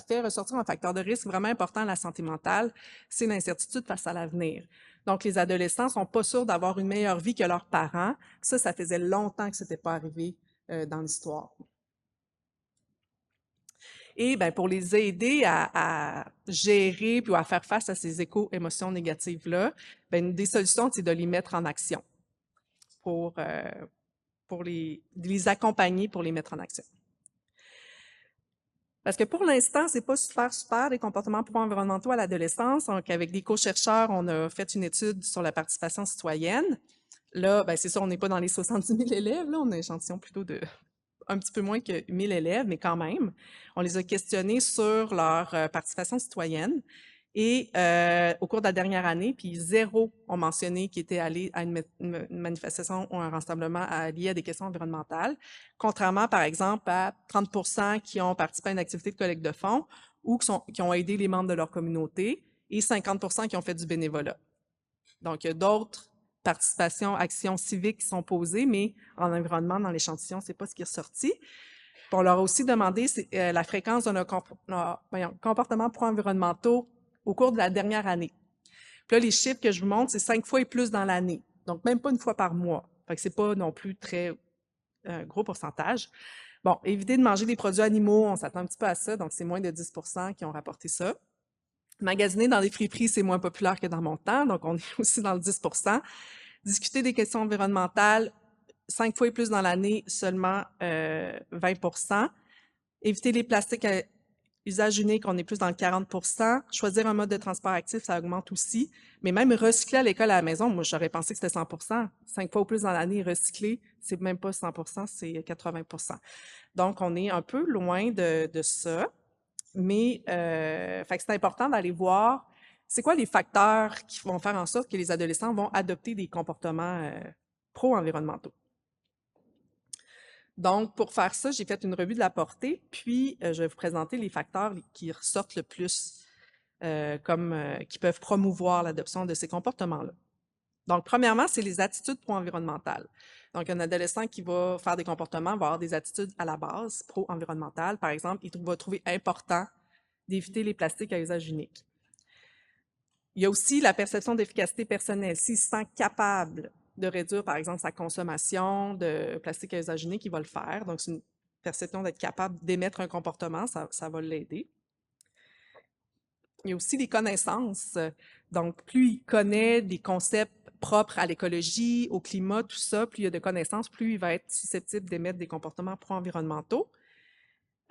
fait ressortir un facteur de risque vraiment important à la santé mentale, c'est l'incertitude face à l'avenir. Donc, les adolescents sont pas sûrs d'avoir une meilleure vie que leurs parents. Ça faisait longtemps que c'était pas arrivé dans l'histoire. Et ben, pour les aider à gérer puis à faire face à ces émotions négatives-là, ben, une des solutions, c'est de les mettre en action pour les accompagner pour les mettre en action. Parce que pour l'instant, c'est pas super des comportements pro-environnementaux à l'adolescence. Donc, avec des co-chercheurs, on a fait une étude sur la participation citoyenne. Là, ben, c'est ça, on n'est pas dans les 70 000 élèves, là, on a un échantillon plutôt de un petit peu moins que 1000 élèves, mais quand même. On les a questionnés sur leur participation citoyenne. Et au cours de la dernière année, puis 0 ont mentionné qu'ils étaient allés à une manifestation ou un rassemblement lié à des questions environnementales, contrairement, par exemple, à 30 qui ont participé à une activité de collecte de fonds ou qui ont aidé les membres de leur communauté et 50 qui ont fait du bénévolat. Donc, il y a d'autres participations, actions civiques qui sont posées, mais en environnement, dans l'échantillon, c'est pas ce qui est ressorti. Puis on leur a aussi demandé la fréquence de nos comportements pro-environnementaux au cours de la dernière année. Puis là, les chiffres que je vous montre, c'est 5 fois et plus dans l'année. Donc, même pas une fois par mois. Fait que c'est pas non plus très gros pourcentage. Bon, éviter de manger des produits animaux, on s'attend un petit peu à ça, donc c'est moins de 10 qui ont rapporté ça. Magasiner dans des friperies, c'est moins populaire que dans mon temps, donc on est aussi dans le 10 Discuter des questions environnementales, 5 fois et plus dans l'année, seulement 20 Éviter les plastiques à usage unique, on est plus dans le 40 Choisir un mode de transport actif, ça augmente aussi. Mais même recycler à l'école, à la maison, moi, j'aurais pensé que c'était 100 5 fois ou plus dans l'année, recycler, c'est même pas 100 c'est 80 Donc, on est un peu loin de ça. Mais fait que c'est important d'aller voir c'est quoi les facteurs qui vont faire en sorte que les adolescents vont adopter des comportements pro-environnementaux. Donc, pour faire ça, j'ai fait une revue de la portée, puis je vais vous présenter les facteurs qui ressortent le plus qui peuvent promouvoir l'adoption de ces comportements-là. Donc, premièrement, c'est les attitudes pro-environnementales. Donc, un adolescent qui va faire des comportements va avoir des attitudes à la base pro-environnementales. Par exemple, il va trouver important d'éviter les plastiques à usage unique. Il y a aussi la perception d'efficacité personnelle. S'il se sent capable de réduire, par exemple, sa consommation de plastique à usage unique, il va le faire. Donc, c'est une perception d'être capable d'émettre un comportement, ça va l'aider. Il y a aussi les connaissances. Donc, plus il connaît des concepts propres à l'écologie, au climat, tout ça, plus il y a de connaissances, plus il va être susceptible d'émettre des comportements pro-environnementaux.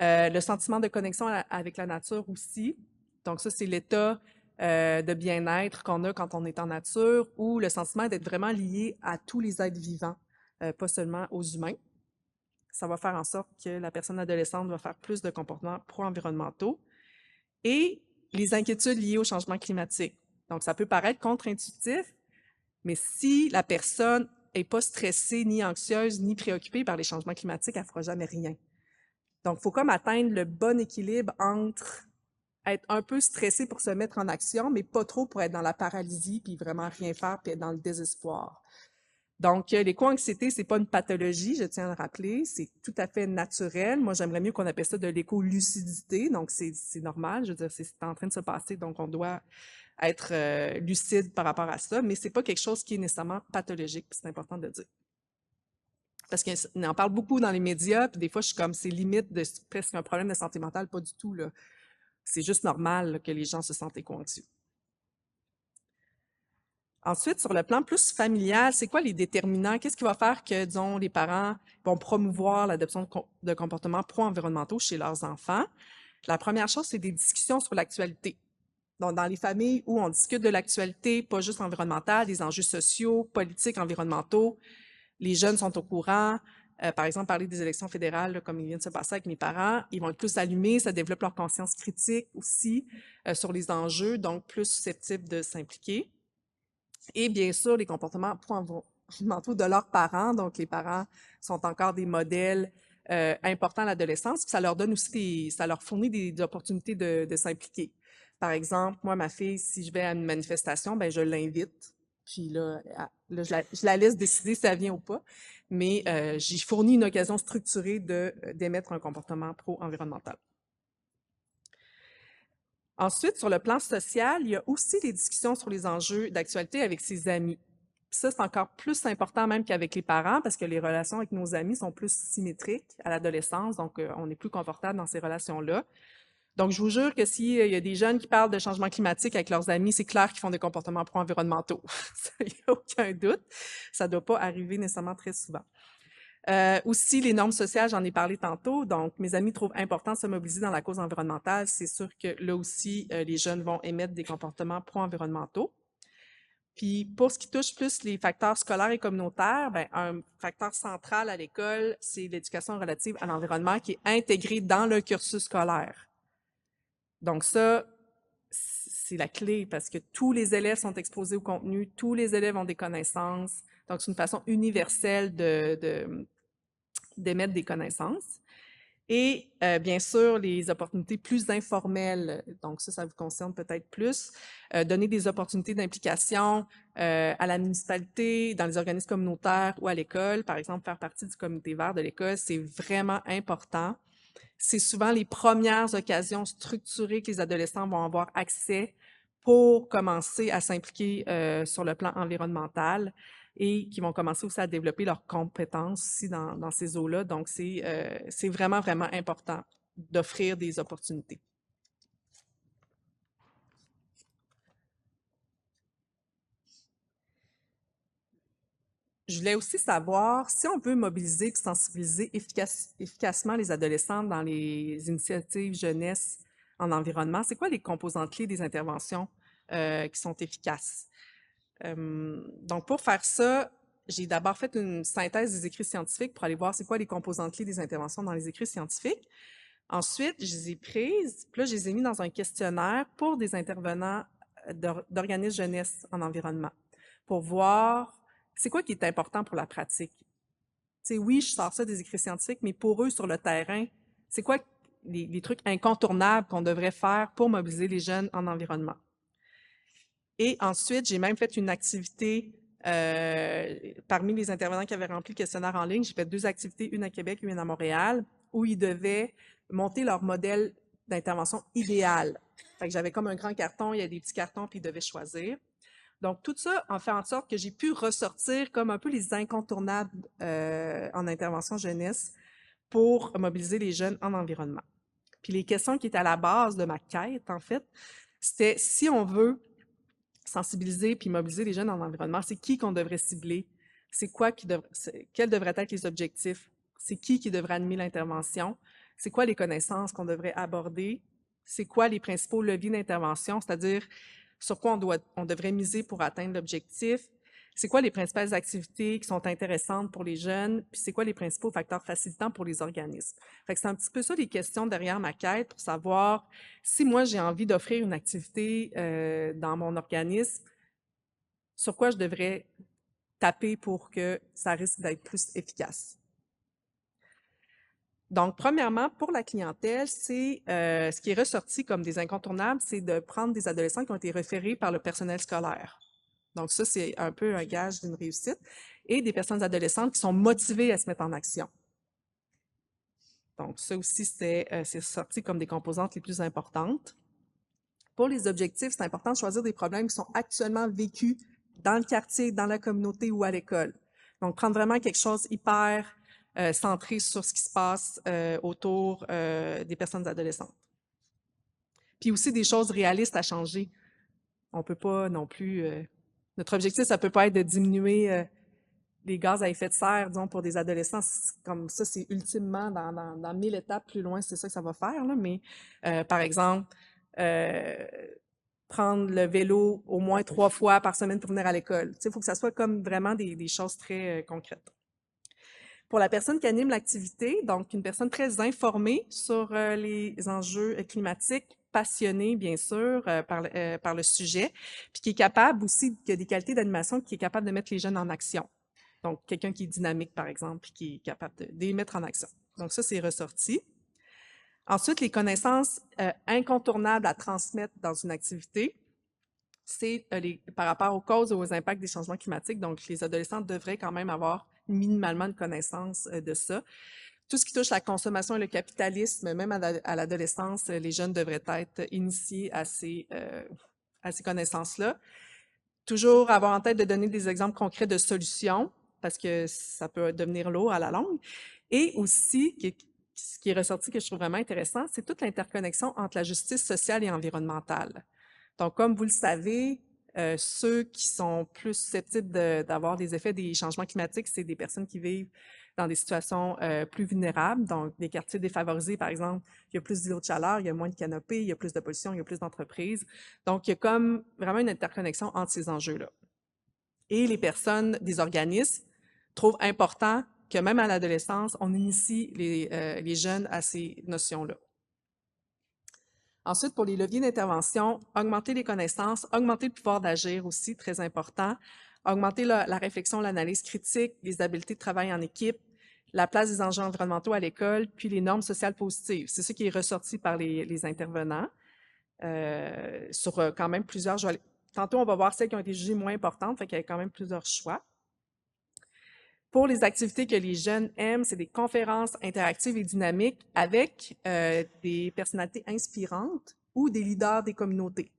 Le sentiment de connexion avec la nature aussi. Donc, ça, c'est l'état de bien-être qu'on a quand on est en nature, ou le sentiment d'être vraiment lié à tous les êtres vivants, pas seulement aux humains. Ça va faire en sorte que la personne adolescente va faire plus de comportements pro-environnementaux. Et les inquiétudes liées au changement climatique. Donc, ça peut paraître contre-intuitif, mais si la personne n'est pas stressée, ni anxieuse, ni préoccupée par les changements climatiques, elle ne fera jamais rien. Donc, il faut comme atteindre le bon équilibre entre être un peu stressé pour se mettre en action, mais pas trop pour être dans la paralysie, puis vraiment rien faire, puis être dans le désespoir. Donc, l'éco-anxiété, c'est pas une pathologie, je tiens à le rappeler, c'est tout à fait naturel. Moi, j'aimerais mieux qu'on appelle ça de l'éco-lucidité, donc c'est normal, je veux dire, c'est en train de se passer, donc on doit être lucide par rapport à ça, mais c'est pas quelque chose qui est nécessairement pathologique, c'est important de le dire. Parce qu'on en parle beaucoup dans les médias, puis des fois, je suis comme, c'est limite de presque un problème de santé mentale, pas du tout, là. C'est juste normal là, que les gens se sentent éco-anxieux. Ensuite, sur le plan plus familial, c'est quoi les déterminants? Qu'est-ce qui va faire que, disons, les parents vont promouvoir l'adoption de comportements pro-environnementaux chez leurs enfants? La première chose, c'est des discussions sur l'actualité. Donc, dans les familles où on discute de l'actualité, pas juste environnementale, des enjeux sociaux, politiques, environnementaux, les jeunes sont au courant. Par exemple, parler des élections fédérales, là, comme il vient de se passer avec mes parents, ils vont être plus allumés, ça développe leur conscience critique aussi sur les enjeux, donc plus susceptibles de s'impliquer. Et bien sûr, les comportements pro-environnementaux de leurs parents. Donc, les parents sont encore des modèles importants à l'adolescence. Ça leur donne aussi ça leur fournit des opportunités de s'impliquer. Par exemple, moi, ma fille, si je vais à une manifestation, ben je l'invite. Puis là, je la laisse décider si elle vient ou pas. Mais j'y fournis une occasion structurée d'émettre un comportement pro-environnemental. Ensuite, sur le plan social, il y a aussi des discussions sur les enjeux d'actualité avec ses amis. Ça, c'est encore plus important même qu'avec les parents parce que les relations avec nos amis sont plus symétriques à l'adolescence, donc on est plus confortable dans ces relations-là. Donc, je vous jure que s'il y a des jeunes qui parlent de changement climatique avec leurs amis, c'est clair qu'ils font des comportements pro-environnementaux. Il n'y a aucun doute. Ça ne doit pas arriver nécessairement très souvent. Aussi, les normes sociales, j'en ai parlé tantôt. Donc, mes amis trouvent important de se mobiliser dans la cause environnementale. C'est sûr que là aussi, les jeunes vont émettre des comportements pro-environnementaux. Puis, pour ce qui touche plus les facteurs scolaires et communautaires, ben, un facteur central à l'école, c'est l'éducation relative à l'environnement qui est intégrée dans le cursus scolaire. Donc ça, c'est la clé parce que tous les élèves sont exposés au contenu, tous les élèves ont des connaissances. Donc, c'est une façon universelle d'émettre des connaissances. Et bien sûr, les opportunités plus informelles, donc ça vous concerne peut-être plus, donner des opportunités d'implication à la municipalité, dans les organismes communautaires ou à l'école, par exemple, faire partie du comité vert de l'école, c'est vraiment important. C'est souvent les premières occasions structurées que les adolescents vont avoir accès pour commencer à s'impliquer sur le plan environnemental et qui vont commencer aussi à développer leurs compétences aussi dans ces eaux-là. Donc, c'est vraiment, vraiment important d'offrir des opportunités. Je voulais aussi savoir si on peut mobiliser et sensibiliser efficacement les adolescents dans les initiatives jeunesse en environnement. C'est quoi les composantes clés des interventions qui sont efficaces? Donc, pour faire ça, j'ai d'abord fait une synthèse des écrits scientifiques pour aller voir c'est quoi les composantes clés des interventions dans les écrits scientifiques. Ensuite, je les ai prises, puis là, je les ai mis dans un questionnaire pour des intervenants d'organismes jeunesse en environnement, pour voir c'est quoi qui est important pour la pratique. Tu sais, oui, je sors ça des écrits scientifiques, mais pour eux, sur le terrain, c'est quoi les trucs incontournables qu'on devrait faire pour mobiliser les jeunes en environnement? Et ensuite, j'ai même fait une activité Parmi les intervenants qui avaient rempli le questionnaire en ligne, j'ai fait 2 activités, une à Québec, une à Montréal, où ils devaient monter leur modèle d'intervention idéal. Fait que j'avais comme un grand carton, il y a des petits cartons, puis ils devaient choisir. Donc, tout ça en fait en sorte que j'ai pu ressortir comme un peu les incontournables en intervention jeunesse pour mobiliser les jeunes en environnement. Puis les questions qui étaient à la base de ma quête, en fait, c'était si on veut sensibiliser puis mobiliser les jeunes en environnement, c'est qui qu'on devrait cibler? C'est quoi quels devraient être les objectifs? C'est qui devrait animer l'intervention? C'est quoi les connaissances qu'on devrait aborder? C'est quoi les principaux leviers d'intervention? C'est-à-dire sur quoi on devrait miser pour atteindre l'objectif? C'est quoi les principales activités qui sont intéressantes pour les jeunes? Puis c'est quoi les principaux facteurs facilitants pour les organismes? Fait que c'est un petit peu ça les questions derrière ma quête pour savoir si moi j'ai envie d'offrir une activité dans mon organisme, sur quoi je devrais taper pour que ça risque d'être plus efficace. Donc, premièrement, pour la clientèle, c'est ce qui est ressorti comme des incontournables, c'est de prendre des adolescents qui ont été référés par le personnel scolaire. Donc, ça, c'est un peu un gage d'une réussite. Et des personnes adolescentes qui sont motivées à se mettre en action. Donc, ça aussi, c'est sorti comme des composantes les plus importantes. Pour les objectifs, c'est important de choisir des problèmes qui sont actuellement vécus dans le quartier, dans la communauté ou à l'école. Donc, prendre vraiment quelque chose hyper centré sur ce qui se passe autour des personnes adolescentes. Puis aussi des choses réalistes à changer. On peut pas non plus... notre objectif, ça peut pas être de diminuer les gaz à effet de serre, disons, pour des adolescents. Comme ça, c'est ultimement dans 1000 étapes plus loin, c'est ça que ça va faire. Là. Mais, par exemple, prendre le vélo au moins 3 fois par semaine pour venir à l'école. Il faut que ça soit comme vraiment des choses très concrètes. Pour la personne qui anime l'activité, donc une personne très informée sur les enjeux climatiques, passionnée, bien sûr, par le sujet, puis qui est capable aussi, qui a des qualités d'animation, qui est capable de mettre les jeunes en action. Donc, quelqu'un qui est dynamique, par exemple, puis qui est capable de les mettre en action. Donc, ça, c'est ressorti. Ensuite, les connaissances incontournables à transmettre dans une activité, c'est par rapport aux causes et aux impacts des changements climatiques. Donc, les adolescents devraient quand même avoir minimalement une connaissance de ça. Tout ce qui touche la consommation et le capitalisme, même à l'adolescence, les jeunes devraient être initiés à ces connaissances-là. Toujours avoir en tête de donner des exemples concrets de solutions, parce que ça peut devenir lourd à la longue. Et aussi, ce qui est ressorti que je trouve vraiment intéressant, c'est toute l'interconnexion entre la justice sociale et environnementale. Donc, comme vous le savez, ceux qui sont plus susceptibles d'avoir des effets des changements climatiques, c'est des personnes qui vivent dans des situations plus vulnérables, donc des quartiers défavorisés, par exemple, il y a plus d'îlots de chaleur, il y a moins de canopées, il y a plus de pollution, il y a plus d'entreprises. Donc, il y a comme vraiment une interconnexion entre ces enjeux-là. Et les personnes des organismes trouvent important que même à l'adolescence, on initie les jeunes à ces notions-là. Ensuite, pour les leviers d'intervention, augmenter les connaissances, augmenter le pouvoir d'agir aussi, très important, augmenter la réflexion, l'analyse critique, les habiletés de travail en équipe, la place des enjeux environnementaux à l'école, puis les normes sociales positives. C'est ce qui est ressorti par les intervenants sur quand même plusieurs... Tantôt, on va voir celles qui ont été jugées moins importantes, fait qu'il y a quand même plusieurs choix. Pour les activités que les jeunes aiment, c'est des conférences interactives et dynamiques avec des personnalités inspirantes ou des leaders des communautés.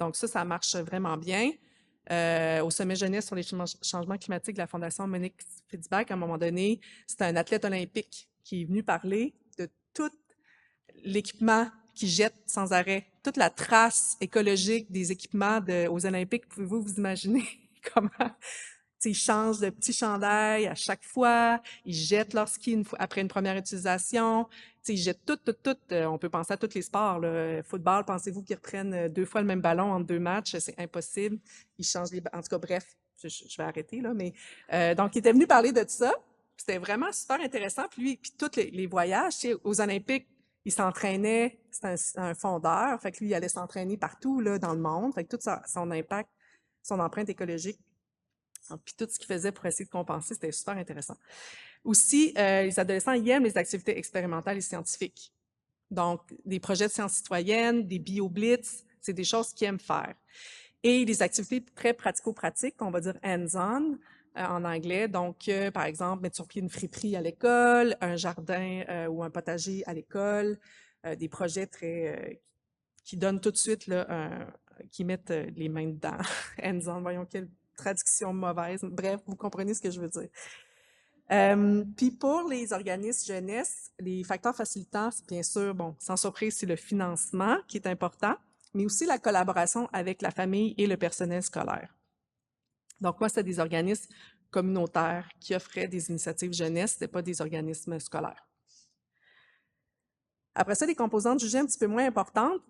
Donc ça marche vraiment bien. Au sommet jeunesse sur les changements climatiques de la Fondation Monique Fitzbach, à un moment donné, c'était un athlète olympique qui est venu parler de tout l'équipement qui jette sans arrêt, toute la trace écologique des équipements aux Olympiques. Pouvez-vous vous imaginer comment ils changent de petit chandail à chaque fois, ils jettent leur ski après une première utilisation, ils jettent tout. On peut penser à tous les sports. Là. Football, pensez-vous qu'ils reprennent 2 fois le même ballon en 2 matchs? C'est impossible. Ils changent en tout cas, bref, je vais arrêter là. Mais donc, il était venu parler de ça. C'était vraiment super intéressant. Puis tous les voyages, aux Olympiques, il s'entraînait. C'était un fondeur. Fait que lui, il allait s'entraîner partout là dans le monde. Fait que tout son impact, son empreinte écologique. Puis tout ce qu'il faisait pour essayer de compenser, c'était super intéressant. Aussi, les adolescents, ils aiment les activités expérimentales et scientifiques. Donc, des projets de sciences citoyennes, des bio-blitz, c'est des choses qu'ils aiment faire. Et les activités très pratico-pratiques, on va dire hands-on en anglais. Donc, par exemple, mettre sur pied une friperie à l'école, un jardin ou un potager à l'école, des projets très qui donnent tout de suite, là, qui mettent les mains dedans. Hands-on, voyons quelle traduction mauvaise. Bref, vous comprenez ce que je veux dire. Puis pour les organismes jeunesse, les facteurs facilitants, bien sûr, bon, sans surprise, c'est le financement qui est important, mais aussi la collaboration avec la famille et le personnel scolaire. Donc moi, c'était des organismes communautaires qui offraient des initiatives jeunesse, c'était pas des organismes scolaires. Après ça, les composantes jugées un petit peu moins importantes,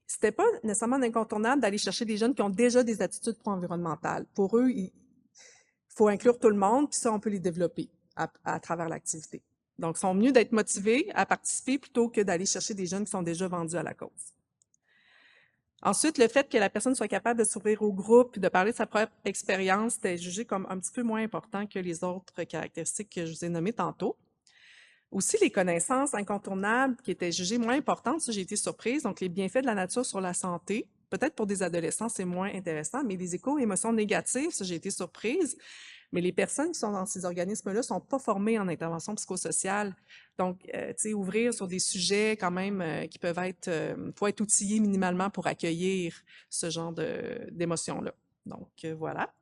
c'était pas nécessairement incontournable d'aller chercher des jeunes qui ont déjà des attitudes pro-environnementales. Pour eux, il faut inclure tout le monde, puis ça, on peut les développer à travers l'activité. Donc, ils sont mieux d'être motivés à participer plutôt que d'aller chercher des jeunes qui sont déjà vendus à la cause. Ensuite, le fait que la personne soit capable de s'ouvrir au groupe et de parler de sa propre expérience était jugé comme un petit peu moins important que les autres caractéristiques que je vous ai nommées tantôt. Aussi, les connaissances incontournables qui étaient jugées moins importantes, ça, j'ai été surprise. Donc, les bienfaits de la nature sur la santé. Peut-être pour des adolescents, c'est moins intéressant, mais les émotions négatives, ça, j'ai été surprise. Mais les personnes qui sont dans ces organismes-là sont pas formées en intervention psychosociale. Donc, tu sais, ouvrir sur des sujets quand même qui peuvent être, faut être outillé minimalement pour accueillir ce genre d'émotions-là. Donc, voilà.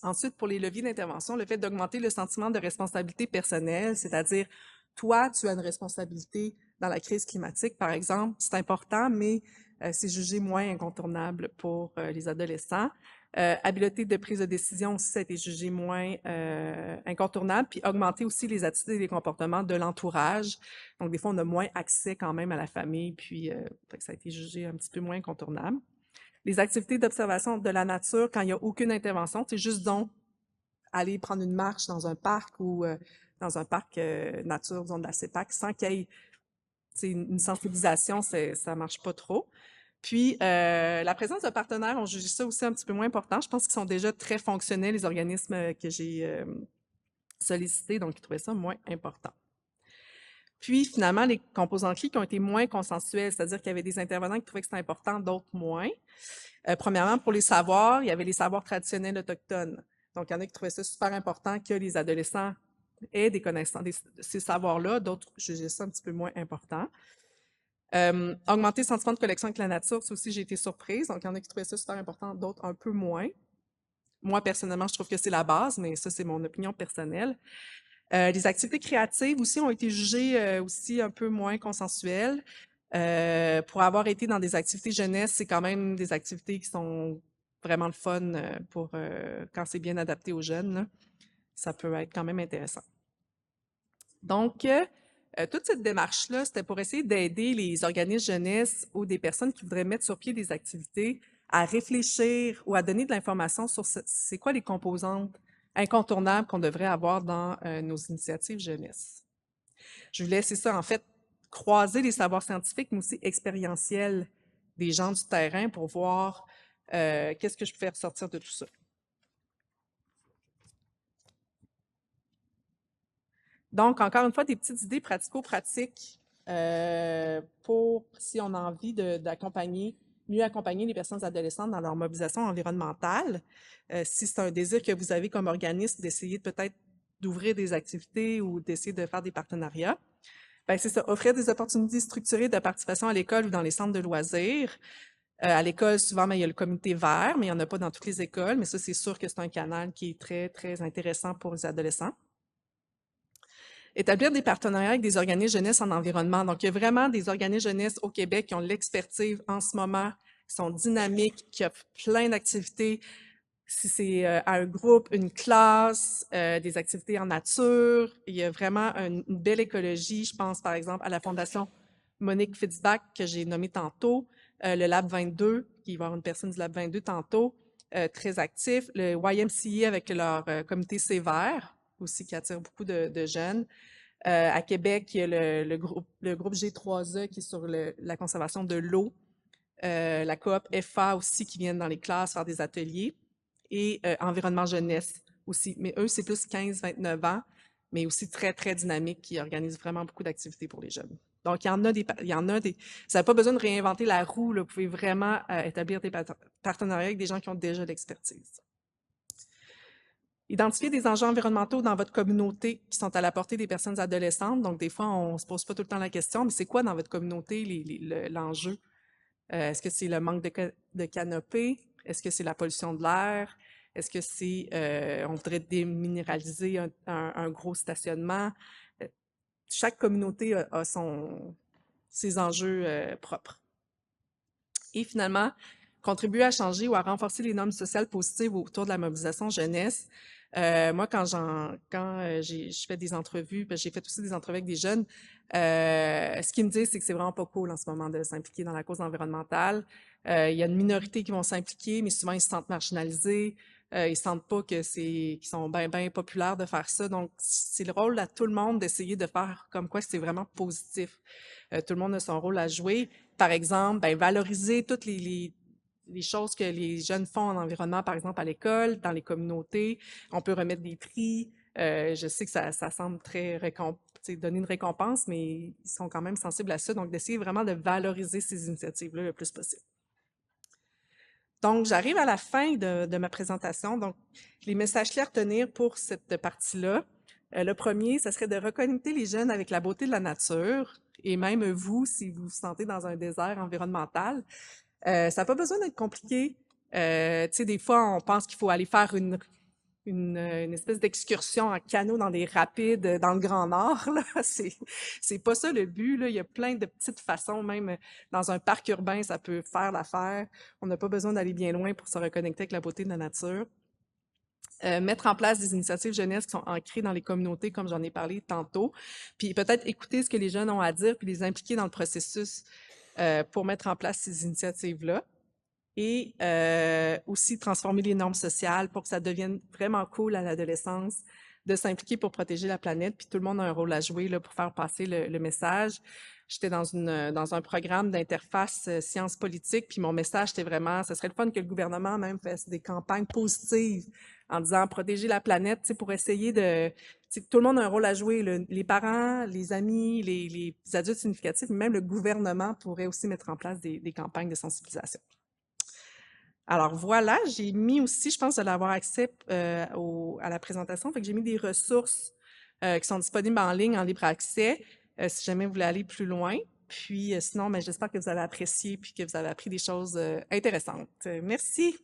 Ensuite, pour les leviers d'intervention, le fait d'augmenter le sentiment de responsabilité personnelle, c'est-à-dire, toi, tu as une responsabilité dans la crise climatique, par exemple, c'est important, mais c'est jugé moins incontournable pour les adolescents. Habileté de prise de décision aussi, ça a été jugé moins incontournable, puis augmenter aussi les attitudes et les comportements de l'entourage. Donc, des fois, on a moins accès quand même à la famille, puis ça a été jugé un petit peu moins incontournable. Les activités d'observation de la nature, quand il n'y a aucune intervention, c'est juste donc aller prendre une marche dans un parc ou dans un parc nature, disons de la CEPAC, sans qu'il y ait une sensibilisation, ça marche pas trop. Puis, la présence de partenaires, on juge ça aussi un petit peu moins important. Je pense qu'ils sont déjà très fonctionnels, les organismes que j'ai sollicités, donc ils trouvaient ça moins important. Puis, finalement, les composants clés qui ont été moins consensuels, c'est-à-dire qu'il y avait des intervenants qui trouvaient que c'était important, d'autres moins. Premièrement, pour les savoirs, il y avait les savoirs traditionnels autochtones. Donc, il y en a qui trouvaient ça super important que les adolescents aient des connaissances de ces savoirs-là, d'autres jugeaient ça un petit peu moins important. Augmenter le sentiment de connexion avec la nature, ça aussi, j'ai été surprise. Donc, il y en a qui trouvaient ça super important, d'autres un peu moins. Moi, personnellement, je trouve que c'est la base, mais ça, c'est mon opinion personnelle. Les activités créatives aussi ont été jugées aussi un peu moins consensuelles. Pour avoir été dans des activités jeunesse, c'est quand même des activités qui sont vraiment le fun pour quand c'est bien adapté aux jeunes, là. Ça peut être quand même intéressant. Donc, toute cette démarche-là, c'était pour essayer d'aider les organismes jeunesse ou des personnes qui voudraient mettre sur pied des activités à réfléchir ou à donner de l'information sur c'est quoi les composantes incontournables qu'on devrait avoir dans nos initiatives jeunesse. Je voulais, c'est ça, en fait, croiser les savoirs scientifiques, mais aussi expérientiels des gens du terrain pour voir qu'est-ce que je peux faire sortir de tout ça. Donc, encore une fois, des petites idées pratico-pratiques pour si on a envie d'accompagner, mieux accompagner les personnes adolescentes dans leur mobilisation environnementale. Si c'est un désir que vous avez comme organisme d'essayer peut-être d'ouvrir des activités ou d'essayer de faire des partenariats, ben c'est ça, offrir des opportunités structurées de participation à l'école ou dans les centres de loisirs. À l'école, souvent, ben, il y a le comité vert, mais il n'y en a pas dans toutes les écoles, mais ça, c'est sûr que c'est un canal qui est très, très intéressant pour les adolescents. Établir des partenariats avec des organismes jeunesse en environnement. Donc, il y a vraiment des organismes jeunesse au Québec qui ont l'expertise en ce moment, qui sont dynamiques, qui offrent plein d'activités. Si c'est à un groupe, une classe, des activités en nature, il y a vraiment une belle écologie. Je pense, par exemple, à la Fondation Monique Fitzbach, que j'ai nommée tantôt, le Lab 22, qui va y avoir une personne du Lab 22 tantôt, très actif, le YMCA avec leur comité Sévère, aussi qui attire beaucoup de jeunes. À Québec, il y a le groupe G3E qui est sur la conservation de l'eau, la coop FA aussi qui viennent dans les classes faire des ateliers, et Environnement Jeunesse aussi. Mais eux, c'est plus 15-29 ans, mais aussi très, très dynamique, qui organisent vraiment beaucoup d'activités pour les jeunes. Donc, il y en a des, vous n'avez pas besoin de réinventer la roue, là. Vous pouvez vraiment établir des partenariats avec des gens qui ont déjà l'expertise. Identifier des enjeux environnementaux dans votre communauté qui sont à la portée des personnes adolescentes. Donc, des fois, on se pose pas tout le temps la question, mais c'est quoi dans votre communauté l'enjeu? Est-ce que c'est le manque de canopée? Est-ce que c'est la pollution de l'air? Est-ce que c'est, on voudrait déminéraliser un gros stationnement? Chaque communauté a ses enjeux propres. Et finalement, contribuer à changer ou à renforcer les normes sociales positives autour de la mobilisation jeunesse. Moi, quand je fais des entrevues, j'ai fait aussi des entrevues avec des jeunes, ce qu'ils me disent, c'est que c'est vraiment pas cool en ce moment de s'impliquer dans la cause environnementale. Il y a une minorité qui vont s'impliquer, mais souvent ils se sentent marginalisés. Ils sentent pas qu'ils sont bien populaires de faire ça. Donc, c'est le rôle à tout le monde d'essayer de faire comme quoi c'est vraiment positif. Tout le monde a son rôle à jouer. Par exemple, valoriser toutes les choses que les jeunes font en environnement, par exemple à l'école, dans les communautés. On peut remettre des prix. Je sais que ça semble très donner une récompense, mais ils sont quand même sensibles à ça. Donc, d'essayer vraiment de valoriser ces initiatives-là le plus possible. Donc, j'arrive à la fin de ma présentation. Donc, les messages clés à retenir pour cette partie-là. Le premier, ce serait de reconnecter les jeunes avec la beauté de la nature. Et même vous, si vous vous sentez dans un désert environnemental, ça n'a pas besoin d'être compliqué. Tu sais, des fois, on pense qu'il faut aller faire une espèce d'excursion en canot dans des rapides dans le Grand Nord. Là. C'est pas ça le but. Là. Il y a plein de petites façons, même dans un parc urbain, ça peut faire l'affaire. On n'a pas besoin d'aller bien loin pour se reconnecter avec la beauté de la nature. Mettre en place des initiatives jeunesse qui sont ancrées dans les communautés, comme j'en ai parlé tantôt, puis peut-être écouter ce que les jeunes ont à dire, puis les impliquer dans le processus pour mettre en place ces initiatives-là. Et aussi transformer les normes sociales pour que ça devienne vraiment cool à l'adolescence de s'impliquer pour protéger la planète, puis tout le monde a un rôle à jouer là, pour faire passer le message. J'étais dans un programme d'interface sciences politiques, puis mon message, c'était vraiment, ce serait le fun que le gouvernement même fasse des campagnes positives en disant protéger la planète, tu sais, pour essayer de... Tout le monde a un rôle à jouer, les parents, les amis, les adultes significatifs, même le gouvernement pourrait aussi mettre en place des campagnes de sensibilisation. Alors voilà, j'ai mis aussi, je pense de l'avoir accès à la présentation, fait que j'ai mis des ressources qui sont disponibles en ligne, en libre accès, si jamais vous voulez aller plus loin. Puis sinon, j'espère que vous avez apprécié puis que vous avez appris des choses intéressantes. Merci.